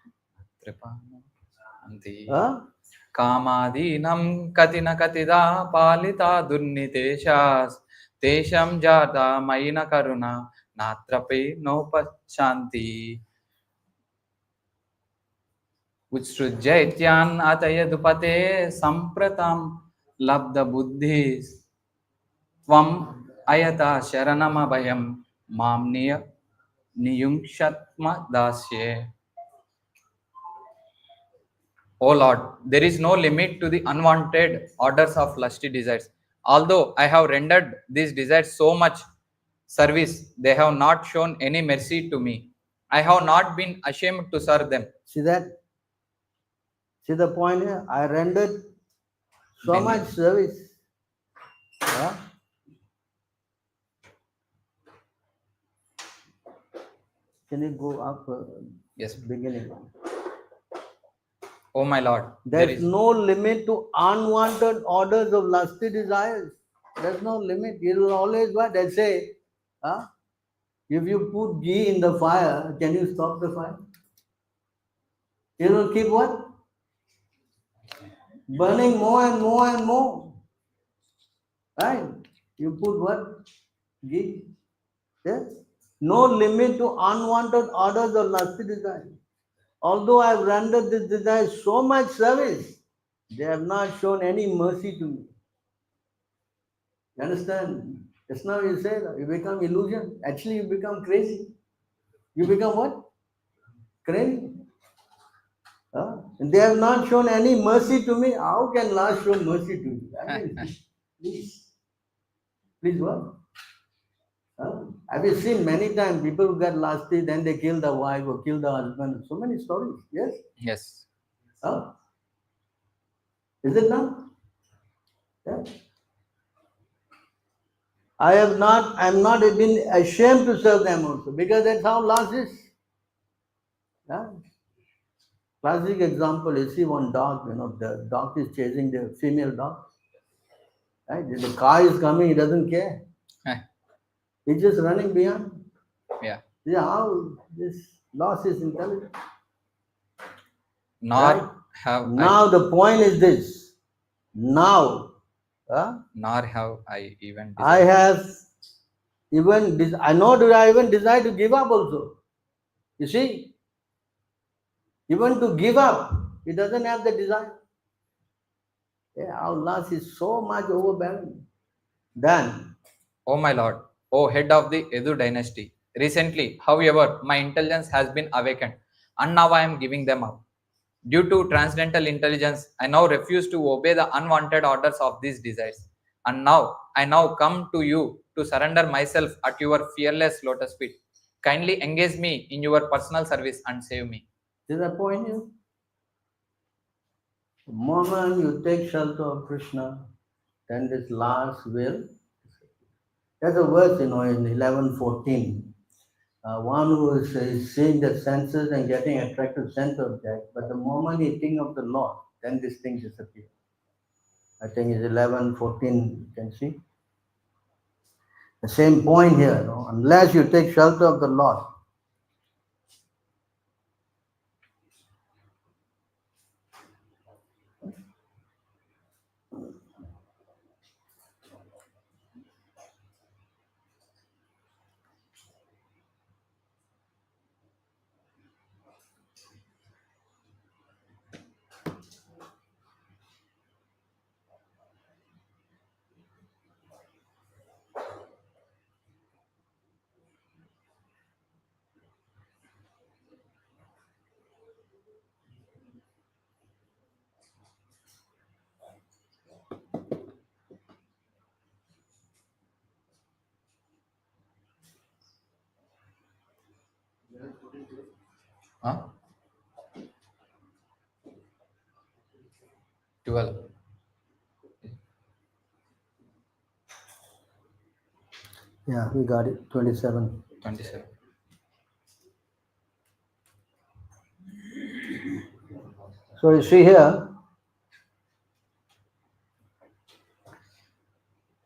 Kamadinam katina katida palita dunniteshas tesham jata mayina karuna natrape nopashanti Utsrujyaityan atayadupate sampratam labda buddhis Tvam ayata sharanamabhayam mamniya niyungshatma dasye. O Lord, there is no limit to the unwanted orders of lusty desires. Although I have rendered these desires so much service, they have not shown any mercy to me. I have not been ashamed to serve them. See that? See the point here? I rendered so Many. much service. Can you go up? Yes. Beginning. Oh my Lord, there is no limit to unwanted orders of lusty desires. There's no limit. It will always what they say. If you put ghee in the fire, can you stop the fire? It will keep what? Burning more and more and more. Right? You put what? Ghee. Yes? No limit to unwanted orders of lusty desire. Although I have rendered this desire so much service, They have not shown any mercy to me. You understand? Just now you said you become illusion. Actually, you become crazy. You become what? Crazy. And they have not shown any mercy to me. How can Lord show mercy to you? I mean, please, please what? Have you seen many times people who get lusty, then they kill the wife or kill the husband? So many stories. Yes? Yes. Huh? Is it not? Yeah. I'm not even ashamed to serve them also because that's how lust is. Yeah. Classic example, you see one dog, the dog is chasing the female dog. Right? The car is coming, he doesn't care. He's just running beyond. Yeah. Yeah, how this loss is intelligent. Nor Right? have Now the point is this. Now, nor have I even I have even, I know do I even desire to give up also. You see, even to give up, he doesn't have the desire. Yeah, our loss is so much overbearing. Then, Oh my lord, O head of the Edu dynasty. Recently, however, my intelligence has been awakened, and now I am giving them up. Due to transcendental intelligence, I now refuse to obey the unwanted orders of these desires. And now, I now come to you to surrender myself at your fearless lotus feet. Kindly engage me in your personal service and save me. is the point here? The moment you take shelter of Krishna, then this last will. There's a verse, in 11:14. One who is seeing the senses and getting attracted to sense object, but the moment you think of the Lord, then this thing disappears. I think it's 11:14. You can see the same point here. Unless you take shelter of the Lord, Huh? 12. yeah, we got it. 27. 27. So you see here,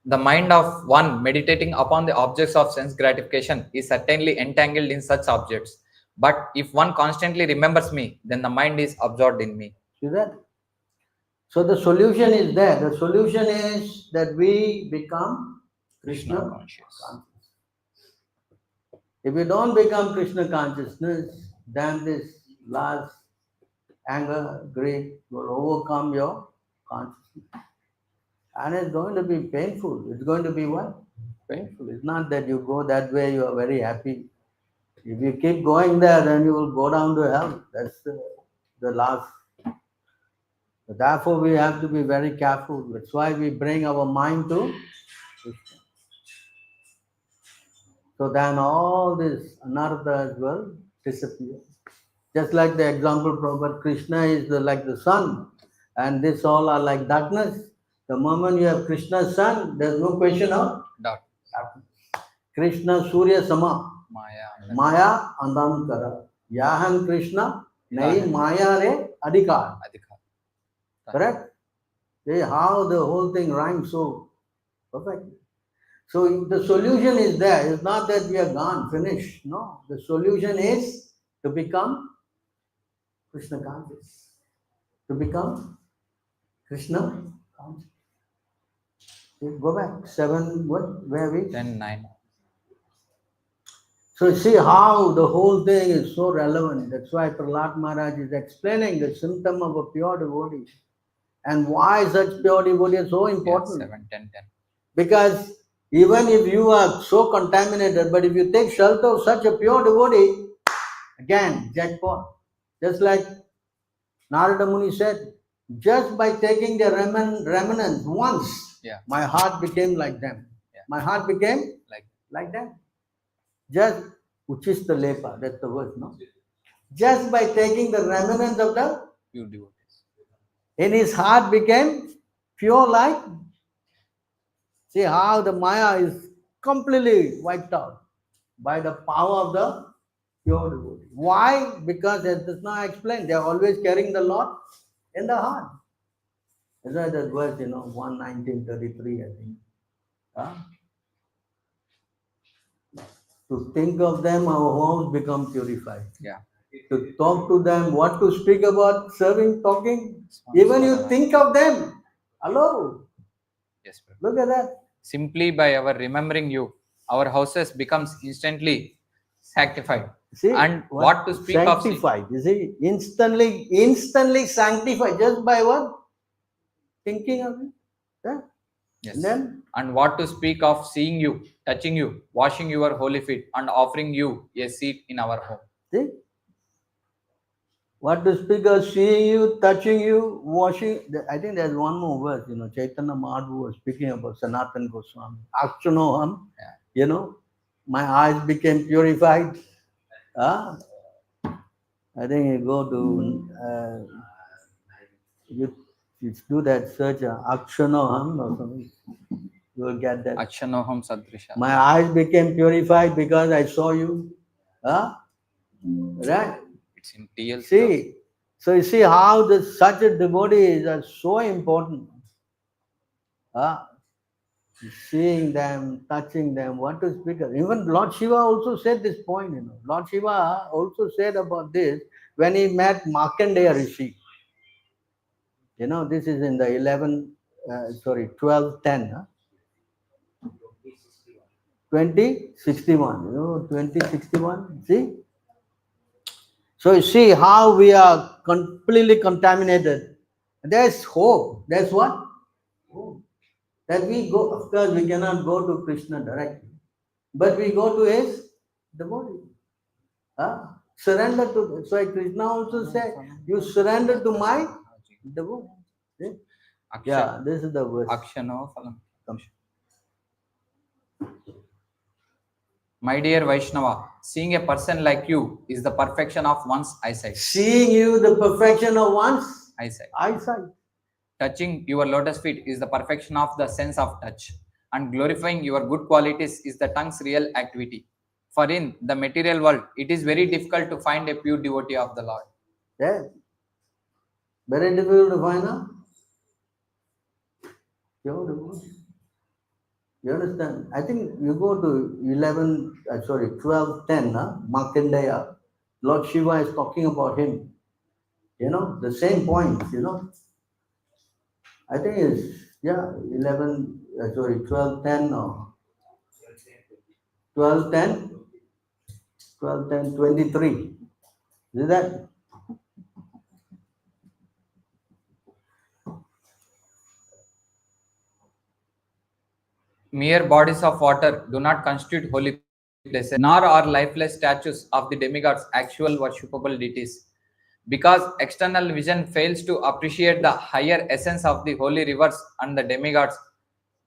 The mind of one meditating upon the objects of sense gratification is certainly entangled in such objects. But if one constantly remembers me, then the mind is absorbed in me. see that? So the solution is there. The solution is that we become Krishna Krishna conscious. conscious. If you don't become Krishna consciousness, then this last anger, grief will overcome your consciousness. And it's going to be painful. It's going to be what? Painful. It's not that you go that way, you are very happy. If you keep going there, then you will go down to hell. That's the last. Therefore, we have to be very careful. That's why we bring our mind to Krishna. So then all these anarthas will disappear. Just like the example Prabhupada, Krishna is like the sun, and this all are like darkness. The moment you have Krishna's sun, there's no question of darkness. Krishna Surya Sama, Maya Andankara. Yahan Krishna, Nahi Maya Re Adhikar. Correct? See how the whole thing rhymes so perfectly. So the solution is there. It's not that we are gone, finished. No. The solution is to become Krishna conscious. To become Krishna conscious. Go back. 7, what? Where are we? 10:9. So see how the whole thing is so relevant. That's why Prahlad Maharaj is explaining the symptom of a pure devotee. And why such pure devotee is so Yeah, important? 7, 10, 10. Because even if you are so contaminated, but if you take shelter of such a pure devotee, again, jackpot. Just like Narada Muni said, just by taking the remnants once, Yeah. my heart became like them. Yeah. My heart became Like them. Just uchista lepa, that's the word, no? Just by taking the remnants of the, pure devotees. in his heart became pure like. See how the Maya is completely wiped out by the power of the pure devotee. Why? Because as Krishna explained, they are always carrying the Lord in the heart. That's why that verse, 1:19:33, I think. Huh? To think of them, our homes become purified. Yeah. To talk to them, what to speak about, serving, talking. Swami Even you Swarananda. think of them. Hello. Yes, Prabhu. Look at that. Simply by our remembering you, our houses becomes instantly sanctified. See, And what to speak of sanctified. You see, instantly sanctified just by what? Thinking of it. Yeah. Yes. And then And what to speak of seeing you, touching you, washing your holy feet, and offering you a seat in our home. see, what to speak of seeing you, touching you, washing. I think there's one more verse, Chaitanya Mahaprabhu was speaking about Sanatan Goswami. Akshanoham, my eyes became purified. Ah, I think you go to, you do that search, Akshanoham or something, you will get that. Akshanoham Sadrisha. My eyes became purified because I saw you. Huh? Right? It's in TL. See, so you see how such a devotees are so important. Seeing them, touching them, what to speak of. Even Lord Shiva also said this point, Lord Shiva also said about this when he met Markandeya Rishi. This is in the 12:10. 2061. 2061. See? So you see how we are completely contaminated. There's hope. There's what? Hope. That we go, of course, we cannot go to Krishna directly, but we go to his devotee. Surrender to. So Krishna also said, "You surrender to my devotee." See? Yeah, this is the verse. Akshano Phalam. My dear Vaishnava, seeing a person like you is the perfection of one's eyesight. Seeing you, the perfection of one's eyesight. Touching your lotus feet is the perfection of the sense of touch. And glorifying your good qualities is the tongue's real activity. For in the material world, it is very difficult to find a pure devotee of the Lord. Yeah. Very difficult to find out. Pure devotee. You understand? I think you go to 12:10, Markandeya. Lord Shiva is talking about him. The same point, I think it's, 12:10 or 12:10, 12:10:23. Is that? Mere bodies of water do not constitute holy places, nor are lifeless statues of the demigods actual worshipable deities. Because external vision fails to appreciate the higher essence of the holy rivers and the demigods,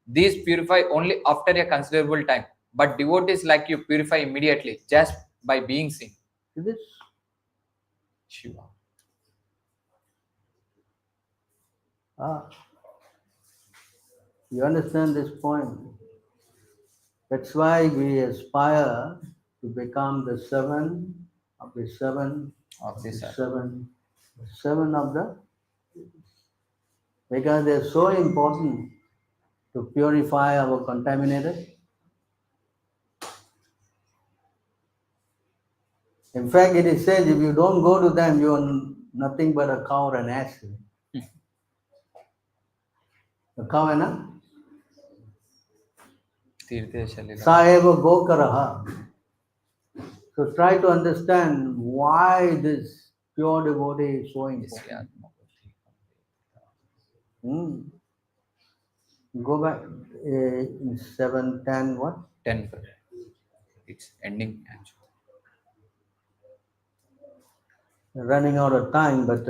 these purify only after a considerable time. But devotees like you purify immediately just by being seen. Is this? Shiva. You understand this point? That's why we aspire to become the seven of the seven of the seven of the, because they're so important to purify our contaminated. In fact, it is said if you don't go to them, you are nothing but a cow and ass. A cow and a Saeva Gokaraha. So try to understand why this pure devotee is so important. Hmm. Go back in 7, 10, what? 10. It's ending actually. Running out of time, but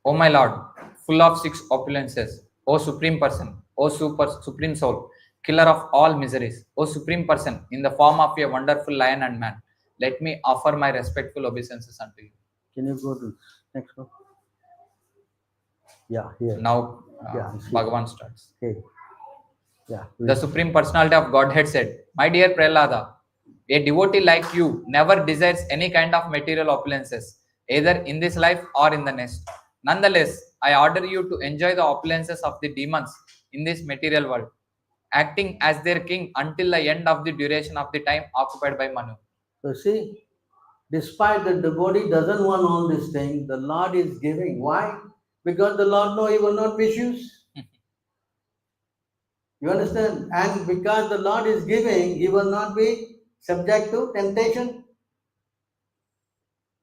O my Lord, full of six opulences, O Supreme Person, O Supreme Soul, killer of all miseries, O Supreme Person, in the form of a wonderful lion and man, let me offer my respectful obeisances unto you. can you go to next one? Yeah, here. Now, Yeah, I see. Bhagavan starts. Okay. Yeah. The Supreme Personality of Godhead said, my dear Prahlada, a devotee like you never desires any kind of material opulences, either in this life or in the next. Nonetheless, I order you to enjoy the opulences of the demons in this material world, acting as their king until the end of the duration of the time occupied by Manu. So see, despite the devotee doesn't want all these things, the Lord is giving. Why? Because the Lord knows he will not misuse. You understand? And because the Lord is giving, he will not be subject to temptation.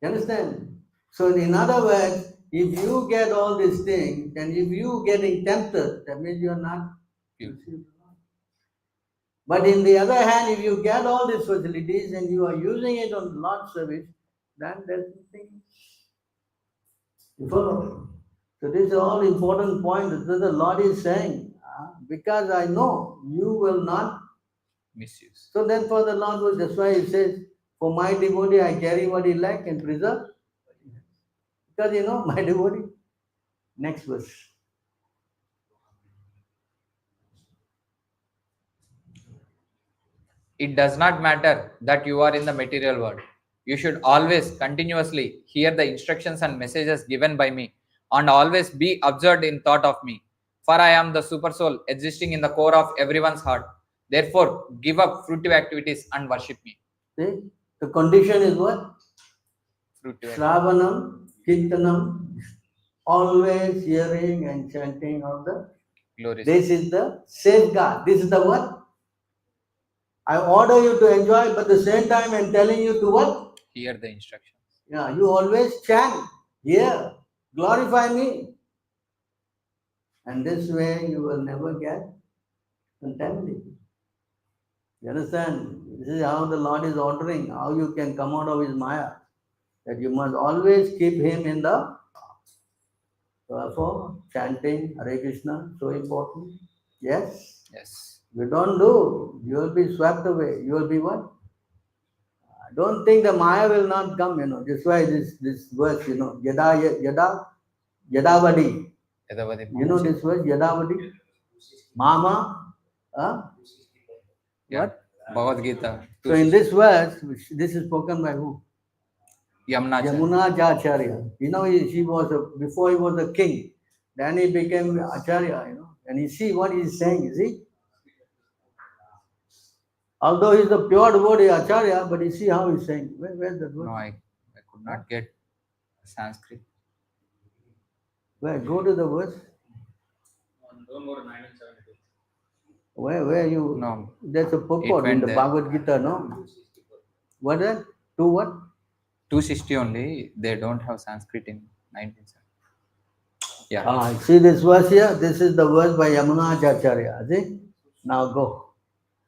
You understand? So in other words, if you get all these things, and if you getting tempted, that means you are not. But in the other hand, if you get all these facilities and you are using it on Lord's service, then there's nothing. You follow? So this is all important point that the Lord is saying, because I know you will not Misuse. So then for the Lord was, that's why he says, for my devotee I carry what he lack and preserve. Because you know, my devotee. Next verse. It does not matter that you are in the material world. You should always continuously hear the instructions and messages given by me and always be absorbed in thought of me. For I am the super soul existing in the core of everyone's heart. Therefore, give up fruitive activities and worship me. See? The condition is what? Fruitive Shravanam, Kirtanam, always hearing and chanting of the. glories. This is the safeguard. This is the what? I order you to enjoy, but at the same time I'm telling you to what? Hear the instructions. Yeah, you always chant, hear, glorify me. And this way you will never get contaminated. You understand? This is how the Lord is ordering, how you can come out of his Maya. That you must always keep him in the. Therefore, chanting Hare Krishna, so important. Yes? Yes. You don't do, you will be swept away. You will be what? Don't think the Maya will not come, That's why this verse, Yadavadi. Yadavadi You know this verse, Yadavadi? Mama? Huh? Yeah. What? Bhagavad Gita. So in this verse, this is spoken by who? Yamuna. Yamuna Acharya. She was before he was a king. Then he became Acharya, And you see what he's saying, you see? Although he's a pure devotee Acharya, but you see how he's saying. Where's that word? No, I could not get Sanskrit. Where? Go to the verse. Don't go to 9 and 7. Where you? No. There's a purport in the Bhagavad Gita, no? What is that? To what? 260 only. They don't have Sanskrit in 1970. Yeah. See this verse here? This is the verse by Yamuna Acharya. See? Now go.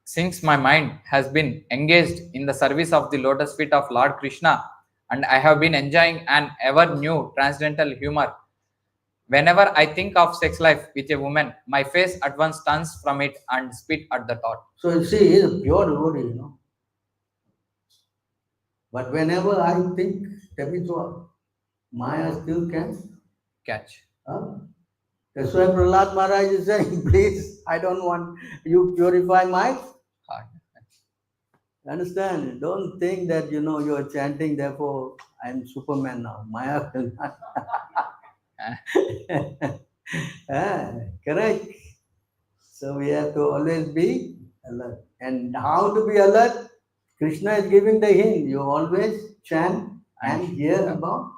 Since my mind has been engaged in the service of the lotus feet of Lord Krishna, and I have been enjoying an ever new transcendental humor, whenever I think of sex life with a woman, my face at once turns from it and spit at the thought. So you see, he's a pure devotee, But whenever I think, that means what? Maya still can Catch. That's why Prahlad Maharaj is saying, please, I don't want you purify my Heart. Understand? Don't think that you are chanting, therefore I'm Superman now. Maya will not. Correct. So we have to always be alert. And how to be alert? Krishna is giving the hint. You always chant and hear about.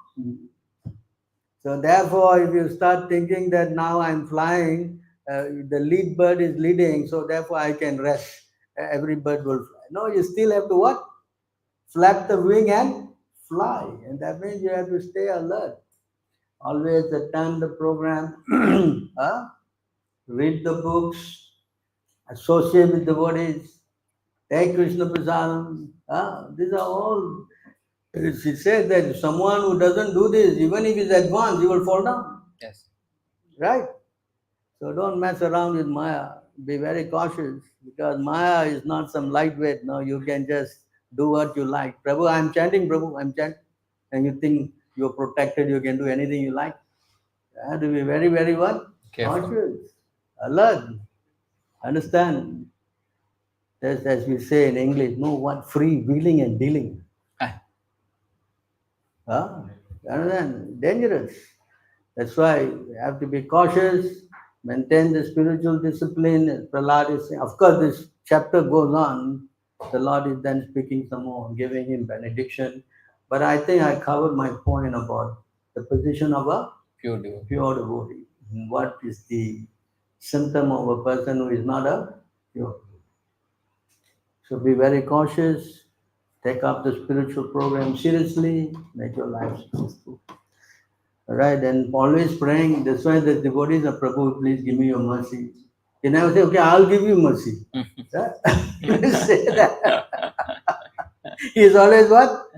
So therefore, if you start thinking that now I'm flying, the lead bird is leading, so therefore I can rest. Every bird will fly. No, you still have to what? Flap the wing and fly. And that means you have to stay alert. always attend the program, read the books, associate with devotees, take Krishna Prasadam. These are all. She says that someone who doesn't do this, even if he's advanced, he will fall down. Yes. Right? So don't mess around with Maya. Be very cautious because Maya is not some lightweight. No, you can just do what you like. Prabhu, I'm chanting, Prabhu, I'm chanting. And you think you're protected, you can do anything you like. You have to be very, very what? Careful. Cautious, alert. Understand? Just as we say in English, know what free wheeling and dealing. Understand? Dangerous. That's why you have to be cautious, maintain the spiritual discipline. As Prahlad is saying. Of course, this chapter goes on. The Lord is then speaking some more, giving him benediction. But I think I covered my point about the position of a Pure devotee. pure devotee. What is the symptom of a person who is not a pure devotee? So be very cautious, take up the spiritual program seriously, make your life successful. Right, and always praying. That's why the devotees are, Prabhu, please give me your mercy. You never say, okay, I'll give you mercy. He will say that. He is always what?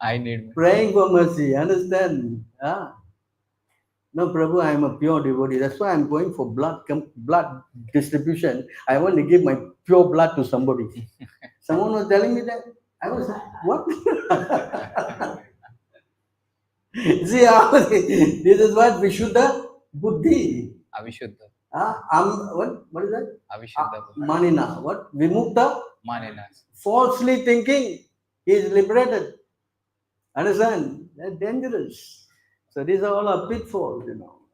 I need. Praying for mercy. Understand? No, Prabhu, I am a pure devotee. That's why I'm going for blood distribution. I want to give my pure blood to somebody. Someone was telling me that. I was like, what? See how this is what Vishuddha Buddhi. Avishuddha. What is that? Avishuddha. Manina. What? Vimukta? Manina. Falsely thinking he is liberated. Understand? That's dangerous. So these are all our pitfalls,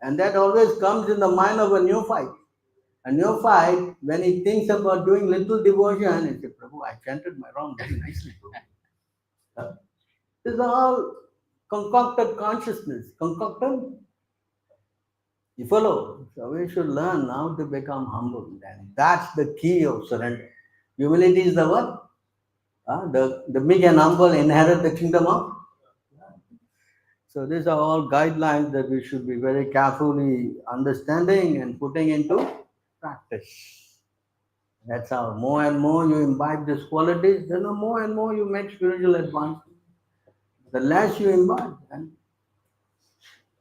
And that always comes in the mind of a neophyte. A neophyte, when he thinks about doing little devotion, he says, Prabhu, I chanted my round very nicely, Prabhu. These are all concocted consciousness. Concocted? You follow? So we should learn how to become humble. And that's the key of surrender. Humility is the what? The meek and humble inherit the kingdom of. So these are all guidelines that we should be very carefully understanding and putting into practice. That's how more and more you imbibe these qualities, then the more and more you make spiritual advancement. The less you imbibe, then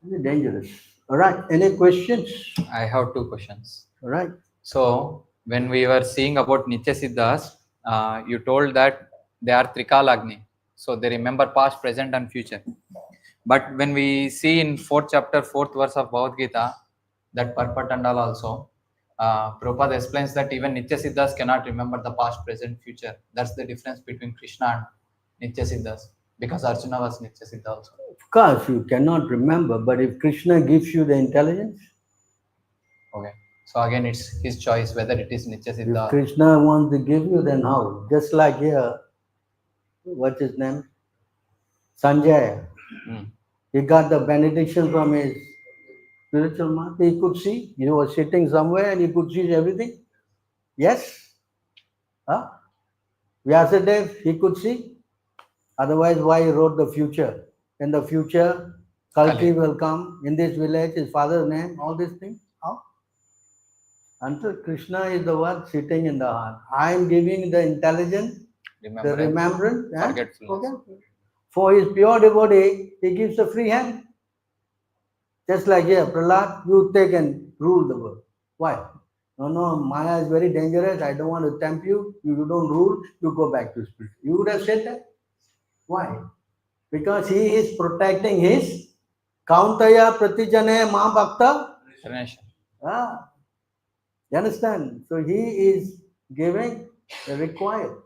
it's dangerous. All right. Any questions? I have two questions. All right. So when we were seeing about Nitya Siddhas, you told that they are Trikalagni. So they remember past, present and future. But when we see in 4th chapter, 4th verse of Bhagavad Gita, that purport and all also, Prabhupada explains that even Nitya Siddhas cannot remember the past, present, future. That's the difference between Krishna and Nitya Siddhas. Because Arjuna was Nitya Siddha also. Of course, you cannot remember, but if Krishna gives you the intelligence, okay. So again, it's his choice whether it is Nitya Siddha. If Krishna wants to give you, then how? Just like here, what's his name? Sanjay. He got the benediction from his spiritual master. He could see. He was sitting somewhere and he could see everything. Yes? Vyasadeva, he could see. Otherwise, why he wrote the future? In the future, Kalki will come. In this village, his father's name, all these things. How? Until Krishna is the one sitting in the heart. I am giving the intelligence, the remembrance, forgetfulness. For his pure devotee, he gives a free hand. Just like here, Prahlad, you take and rule the world. Why? No, Maya is very dangerous. I don't want to tempt you. You don't rule. You go back to spirit. You would have said that. Why? Because he is protecting his Kauntaya Pratijane Ma Bhakta. You understand? So he is giving the required.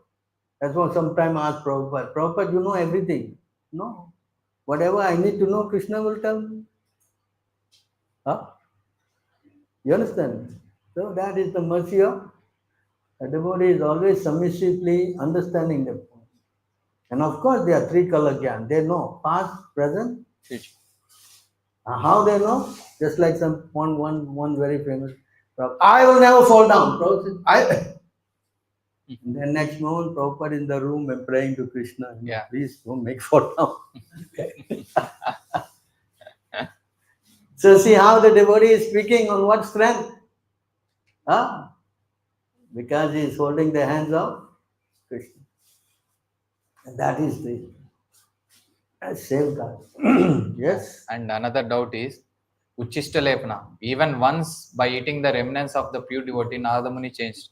That's what sometimes I ask Prabhupada. Prabhupada, you know everything. No. Whatever I need to know, Krishna will tell me. You understand? So that is the mercy of a devotee is always submissively understanding the point. And of course, they are three color gyan. They know past, present, future. How they know? Just like some one very famous Prabhupada. I will never fall down. Prabhupada, and then next moment, Prabhupada in the room and praying to Krishna. Please don't make fall down. So see how the devotee is speaking on what strength? Huh? Because he is holding the hands of Krishna. And that is the safeguard. Yes. And another doubt is Uchishtalepana. Even once by eating the remnants of the pure devotee, Narada Muni changed.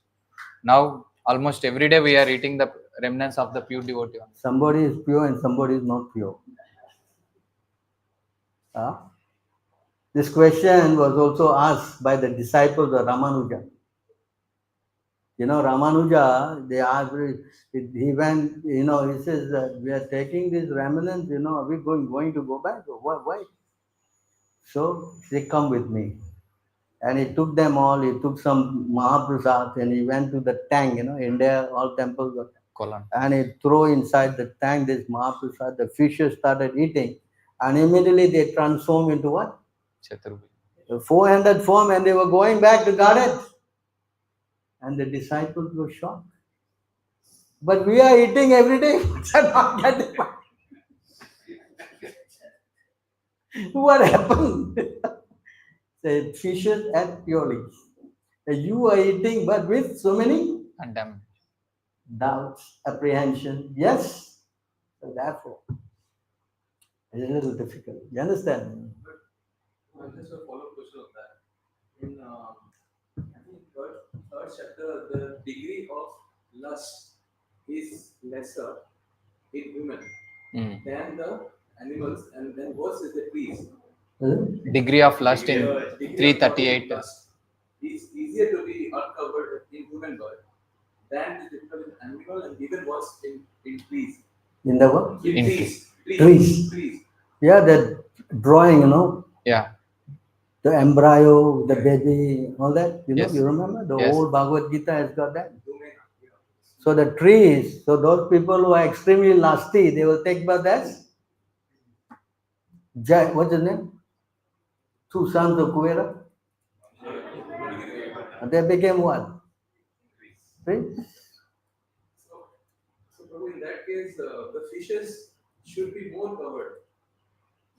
Now almost every day we are eating the remnants of the pure devotee. Somebody is pure and somebody is not pure. Huh? This question was also asked by the disciples of Ramanuja. You know, Ramanuja, they asked, he went, you know, he says that we are taking these remnants, you know, are we going to go back? Why? So they come with me. And he took them all, he took some Mahaprasad and he went to the tank, you know, India, all temples got Colon. and he threw inside the tank this Mahaprasad, the fishes started eating, and immediately they transformed into what? Chaturvi. The 400 form, and they were going back to garden. And the disciples were shocked. But we are eating every day. What happened? The fishes ate purely. You are eating, but with so many And doubts, apprehension. Yes. So therefore, it's a little difficult. You understand? Just a follow-up question of that. In I think third chapter, the degree of lust is lesser in human than the animals, and then worse is the trees. degree of lust in Degree of 338. lust is easier to be uncovered in human birth than is difficult in animal, and even worse in trees. In the what? In In trees. Trees. Yeah, that drawing, you know, Yeah. the embryo, the baby, all that. You know, Yes. you remember? The Yes. old Bhagavad Gita has got that. So the trees, so those people who are extremely lusty, they will take birth as what's his name? Two sons of Kuvera. And they became what? Trees. So in that case, the fishes should be more covered.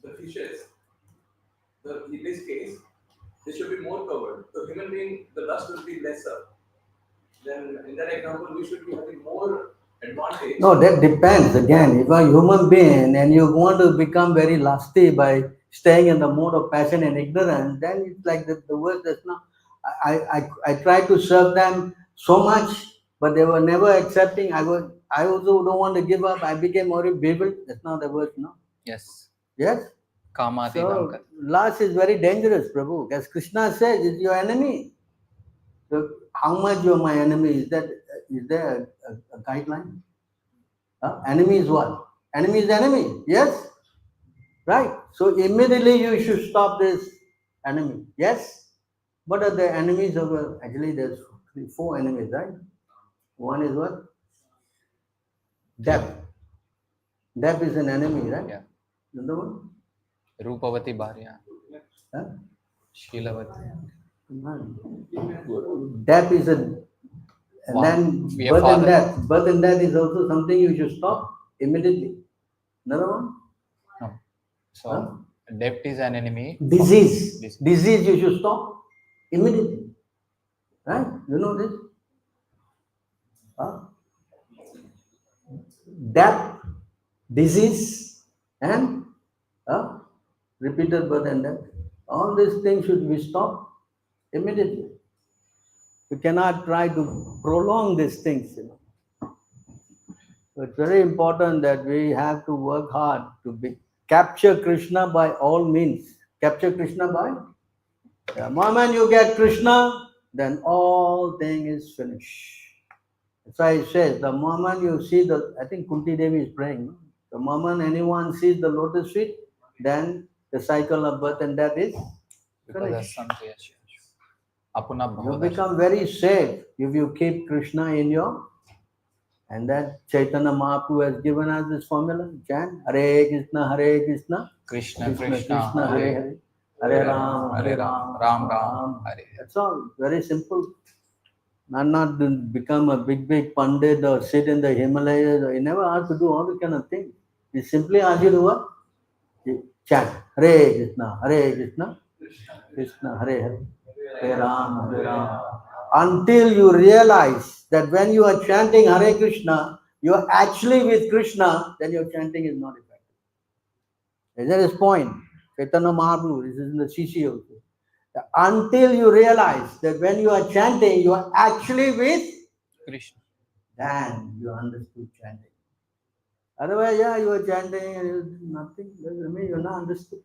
The fishes, in this case, they should be more covered. The human being, the lust will be lesser. Then in that example, we should be having more advantage. No, that depends. Again, if a human being and you want to become very lusty by staying in the mode of passion and ignorance, then it's like the word that's not. I tried to serve them so much, but they were never accepting. I also don't want to give up. I became more bewildered. That's not the word, no. Yes. Yes. Kamati So lust is very dangerous, Prabhu. As Krishna says, it's your enemy. So how much you are my enemy? Is there a guideline? Enemy is what? Enemy is enemy. Yes? Right. So immediately you should stop this enemy. Yes? What are the enemies of actually there's 4 enemies, right? One is what? Death. Death is an enemy, right? Yeah. Another one? Rupavati Bharya. Huh? Shilavati. Death is a and then birth and death is also something you should stop immediately. Another one? No. So death is an enemy. Disease you should stop immediately. Right? You know this? Death, disease, and repeated birth and death. All these things should be stopped immediately. You cannot try to prolong these things. You know. So it's very important that we have to work hard to capture Krishna by all means. Capture Krishna by the moment you get Krishna, then all thing is finished. That's why it says the moment you see I think Kunti Devi is praying. No? The moment anyone sees the lotus feet, then the cycle of birth and death is finished. You become very safe if you keep Krishna in your. And that Chaitanya Mahaprabhu has given us this formula. Chant Hare Krishna, Krishna, Krishna, Hare Hare Ram, Ram Ram, Hare. That's all. Very simple. Not to become a big pandit or sit in the Himalayas. He never asked to do all this kind of things. He simply asked you to what? Chant Hare Krishna, Krishna, Hare Hare, Hare Ram, Hare Ram. Until you realize that when you are chanting Hare Krishna, you are actually with Krishna, then your chanting is not effective. That is his point. Chaitanya Mahaprabhu, this is in the CC also. Until you realize that when you are chanting, you are actually with, Krishna. then you understood chanting. Otherwise, yeah, you are chanting and you nothing. Doesn't mean you're not understood.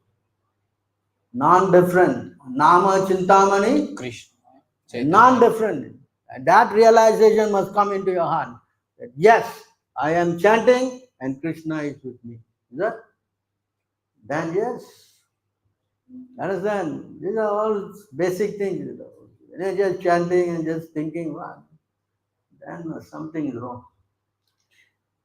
Non-different. Nama Chintamani, Krishna. Chaitanya. non-different. And that realization must come into your heart. That yes, I am chanting and Krishna is with me. Is that? Then yes. Understand? These are all basic things. When you're just chanting and just thinking, well, then something is wrong.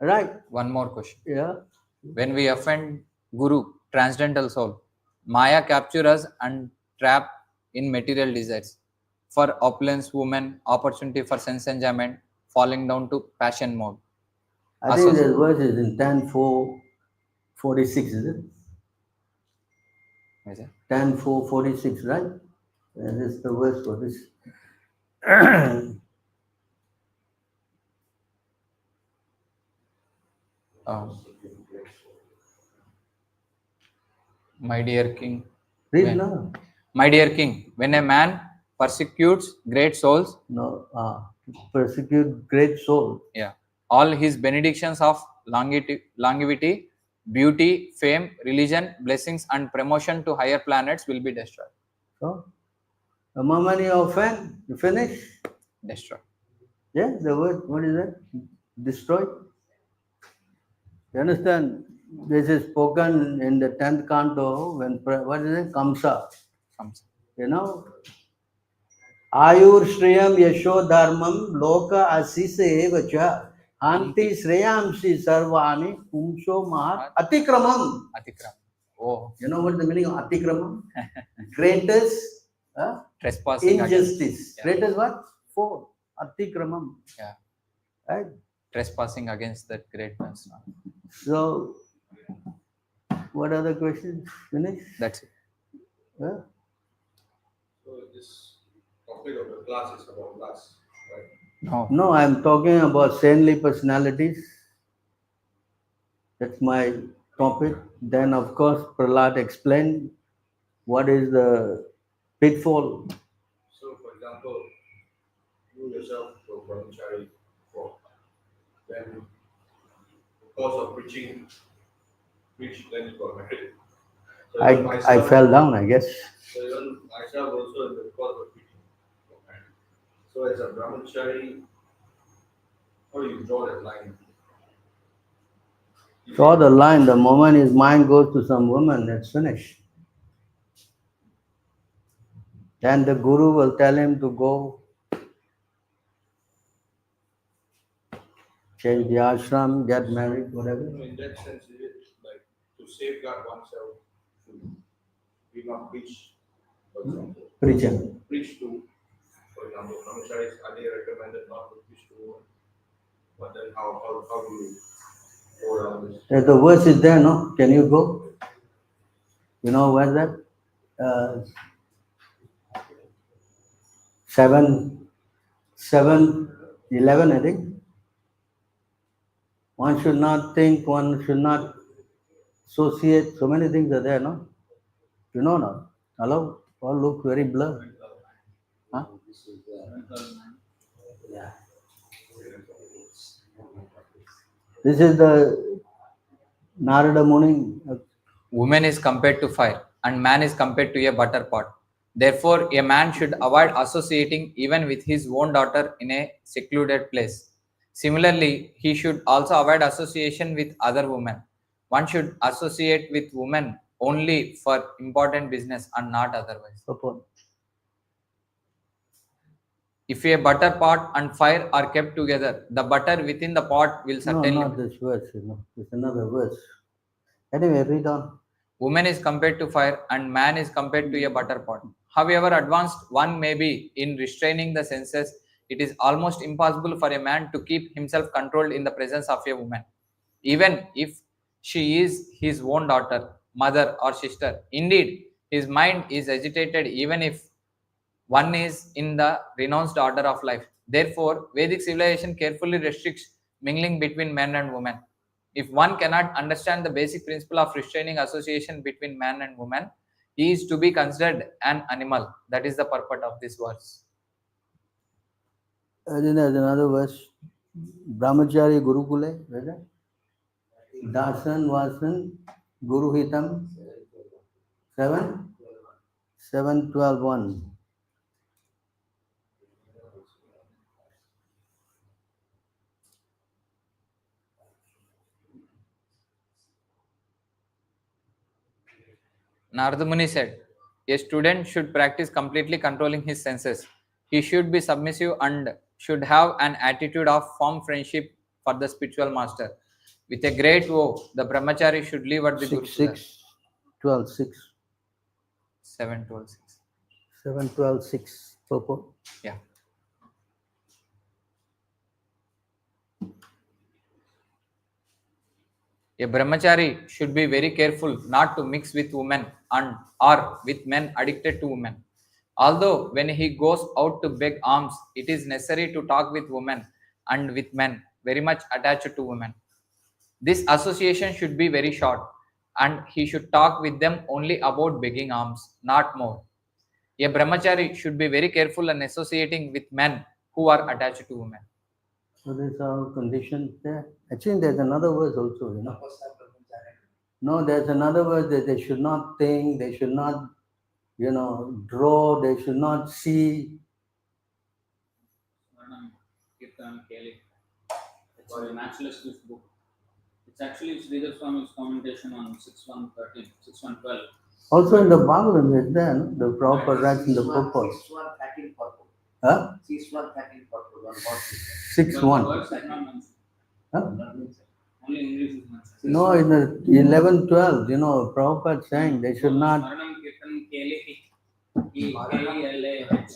Right? One more question. Yeah. When we offend Guru, transcendental soul, Maya capture us and trap in material desires. For opulence, woman, opportunity for sense enjoyment, falling down to passion mode. I think this verse is in 10:4:46, is it? Is it? 10:4:46, right? And this is the verse for this. My dear king. Read When- now. My dear king, when a man persecutes great souls, No, persecute great soul. yeah, all his benedictions of longevity, beauty, fame, religion, blessings, and promotion to higher planets will be destroyed. So, the moment you offend, you finish. Destroyed. Yeah, the word, what is that? Destroy. You understand? This is spoken in the 10th canto when, what is it? Kamsa. Comes. You know, Ayur Shriyam Yasho Dharmam Loka Asisa Evacha Hanti Shreyamsi Sarvani Pumsho Mahat Atikramam. Atikram. Oh, You know what the meaning of Atikramam? Greatest trespassing injustice. against, yeah. Greatest what? Four. Atikramam. Yeah, Right? trespassing against that greatness. So, what other questions? Finish? That's it. Yeah? So this topic of the class is about lust, right? No. No, I'm talking about saintly personalities. That's my topic. Then, of course, Prahlad explained what is the pitfall. So, for example, you yourself go brahmachari for then because of preaching, then you got married. So even I myself- fell down, I guess. So even myself also in the because of preaching got married. So as a brahmachari, how do you draw that line? Draw the line. The moment his mind goes to some woman, it's finished. Then the guru will tell him to go change the ashram, get married, whatever. So in that sense, is it like to safeguard oneself to be not preach, for example, Preaching. preach to, for example, brahmacharis, are they recommended not to preach to women? But then how do you go around this? The verse is there, no? Can you go? You know where's that? 7:11, I think. One should not think, one should not associate. So many things are there, no? You know now. Hello? All look very blurred. Huh? Yeah. This is the Narada Muni. Woman is compared to fire and man is compared to a butter pot. Therefore, a man should avoid associating even with his own daughter in a secluded place. Similarly, he should also avoid association with other women. One should associate with women only for important business and not otherwise. Suppose. If a butter pot and fire are kept together, the butter within the pot will No, certainly. not this verse, you know. It's another verse. Anyway, read on. Woman is compared to fire and man is compared to a butter pot. However advanced one may be in restraining the senses, it is almost impossible for a man to keep himself controlled in the presence of a woman, even if she is his own daughter, mother, or sister. Indeed, His mind is agitated even if one is in the renounced order of life. Therefore, Vedic civilization carefully restricts mingling between men and women. If one cannot understand the basic principle of restraining association between man and woman, he is to be considered an animal. That is the purport of this verse. Then there's another verse. Brahmachari Gurukule, whether Dasan Vasan Guru Hitam 7:12:1. Narada Muni said, a student should practice completely controlling his senses. He should be submissive and should have an attitude of firm friendship for the spiritual master. With a great vow, the brahmachari should live at the 6:12:6. 7:12:6. 7:12:6. Purport. Yeah. A brahmachari should be very careful not to mix with women and or with men addicted to women. Although when he goes out to beg alms, it is necessary to talk with women and with men very much attached to women. This association should be very short, and he should talk with them only about begging alms, not more. A brahmachari should be very careful in associating with men who are attached to women. So these are conditions there. Actually, there's another verse also, No, there's another verse that they should not think, they should not, draw, they should not see. It's a naturalist book. It's actually Sridhar Swami's commentation on 6.1.13, 6.1.12. Also in the Bhagavatam, is there, no? The proper writes in the purport. 6:1:13 purport. Huh? 6:1:13 purport. 6:1. Words are not mentioned. Huh? Only English is mentioned. No, in the 11:12, Prabhupada saying they should not. Smaranam Kirtanam Kelehi. K-E-L-A-H.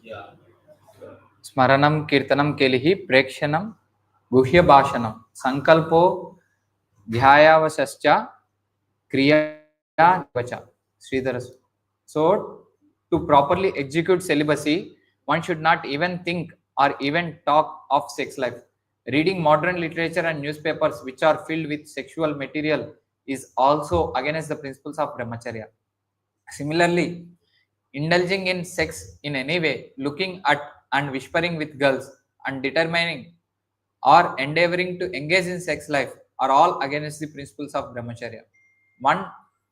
Yeah. Smaranam kirtanam kelihi prekshanam guhya bhashanam sankalpo dhyayavasascha kriya vacha. Sridhara. So, to properly execute celibacy, one should not even think or even talk of sex life. Reading modern literature and newspapers which are filled with sexual material is also against the principles of brahmacharya. Similarly, indulging in sex in any way, looking at and whispering with girls, and determining or endeavoring to engage in sex life are all against the principles of brahmacharya. One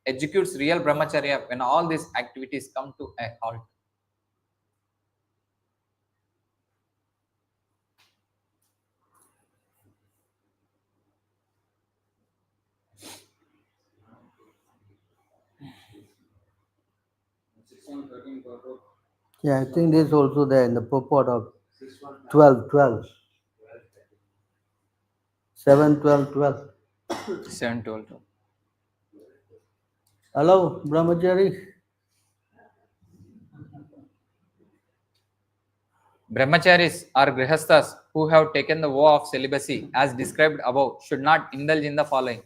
executes real brahmacharya when all these activities come to a halt. Yeah, I think this is also there in the purport of 12:12. 7:12:12. 7:12. Hello, Brahmachari. Brahmacharis or grihasthas who have taken the vow of celibacy as described above should not indulge in the following: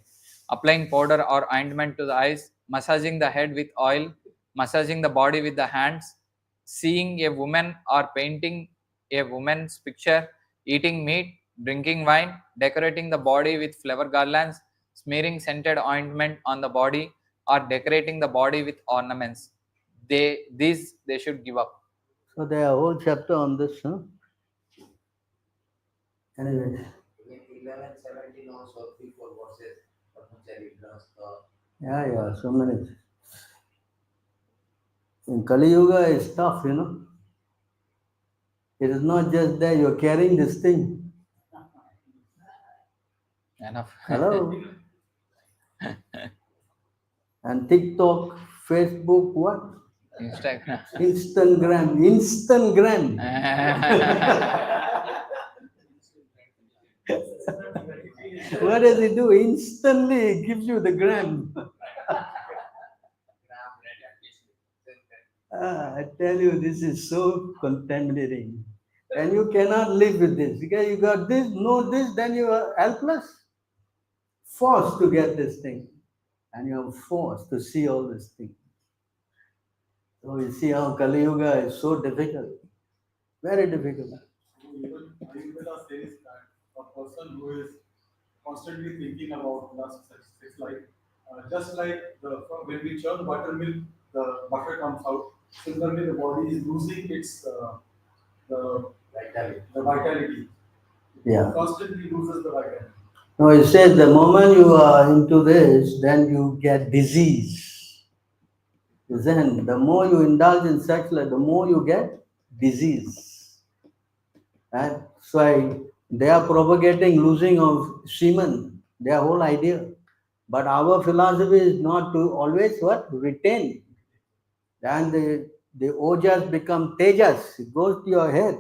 applying powder or ointment to the eyes, massaging the head with oil, massaging the body with the hands, seeing a woman or painting a woman's picture, eating meat, drinking wine, decorating the body with flower garlands, smearing scented ointment on the body, or decorating the body with ornaments. These they should give up. So there are a whole chapter on this, huh? Anyway. 11:17 also 3-4 verses. Brahmachari, Grahastha. Yeah, so many. In Kali Yuga, it's tough, It is not just there, you're carrying this thing. Enough. Hello? And TikTok, Facebook, what? Instagram. Instagram. What does it do? Instantly it gives you the gram. I tell you, this is so contaminating. And you cannot live with this because you got this, know this, then you are helpless, forced to get this thing, and you are forced to see all this thing. So you see how Kali Yuga is so difficult, very difficult. Even Ayurveda says that a person who is constantly thinking about lust, sex life, just like when we churn buttermilk, the butter comes out. Similarly, the body is losing its the Vitality. the vitality. Yeah. It constantly loses the vitality. No, it says the moment you are into this, then you get disease. Then the more you indulge in sex life, the more you get disease. That's why they are propagating losing of semen, their whole idea. But our philosophy is not to always what? Retain. Then the ojas become tejas. It goes to your head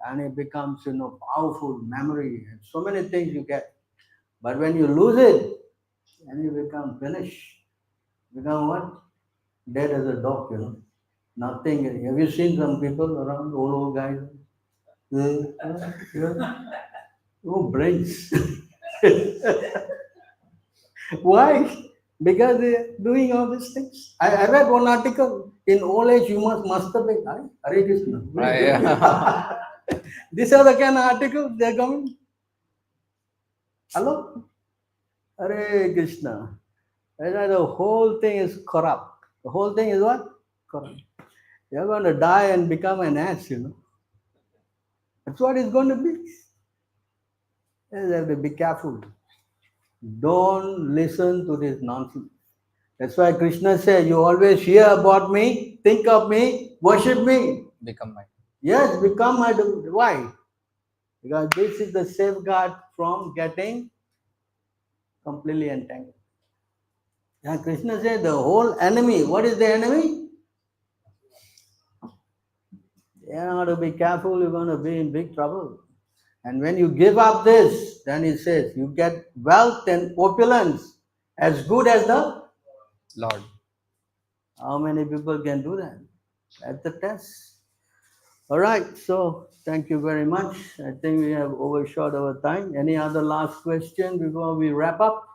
and it becomes, powerful memory and so many things you get. But when you lose it, then you become finished. Become what? Dead as a dog. Nothing. Have you seen some people around, old guys? No brains. Why? Because they're doing all these things. I read one article. In old age, you must masturbate. Hare Krishna. These are the kind of articles they're coming. Hello? Hare Krishna. The whole thing is corrupt. The whole thing is what? Corrupt. You're going to die and become an ass. That's what it's going to be. You have to be careful. Don't listen to this nonsense. That's why Krishna said, you always hear about me, think of me, worship me. Become my. Yes, become my devotee. Why? Because this is the safeguard from getting completely entangled. And Krishna said the whole enemy, what is the enemy? You have to be careful, you're going to be in big trouble. And when you give up this, then he says, you get wealth and opulence as good as the Lord. How many people can do that? That's the test. All right, so thank you very much. I think we have overshot our time. Any other last question before we wrap up?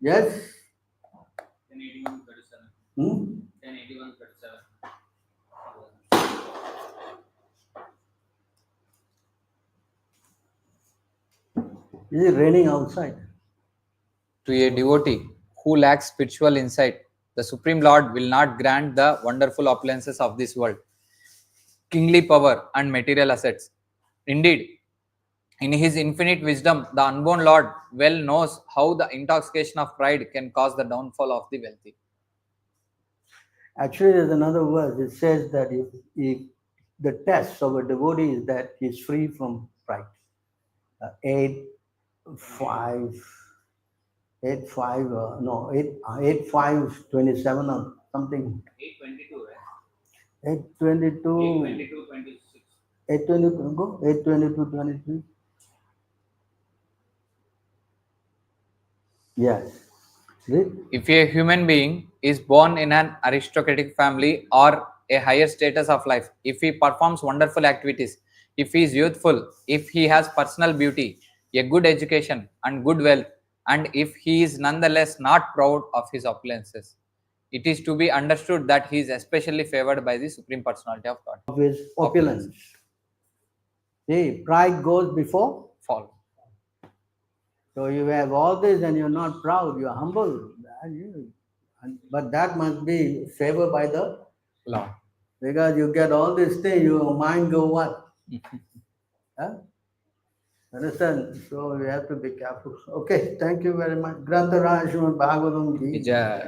Yes? 1081:37. Hmm? 1081:37. Is it raining outside? To a devotee who lacks spiritual insight, the Supreme Lord will not grant the wonderful opulences of this world, kingly power, and material assets. Indeed, in his infinite wisdom, the unborn Lord well knows how the intoxication of pride can cause the downfall of the wealthy. Actually, there's another verse. It says that if the test of a devotee is that he's free from pride. 8, 5, 8, 5, no, 8, 5, 27 or something. 822, right? 822, 822, 26. 822, go, 822, 23. Yes. Read. If a human being is born in an aristocratic family or a higher status of life, if he performs wonderful activities, if he is youthful, if he has personal beauty, a good education, and good wealth, and if he is nonetheless not proud of his opulences, it is to be understood that he is especially favored by the Supreme Personality of God. Of his opulence. See, pride goes before. Fall. So you have all this and you're not proud, you're humble. But that must be favored by the Lord. because you get all this thing, your mind go what? Huh? Understand? So you have to be careful. Okay, thank you very much. Grantharaj Srimad Bhagavatam Ki Jai.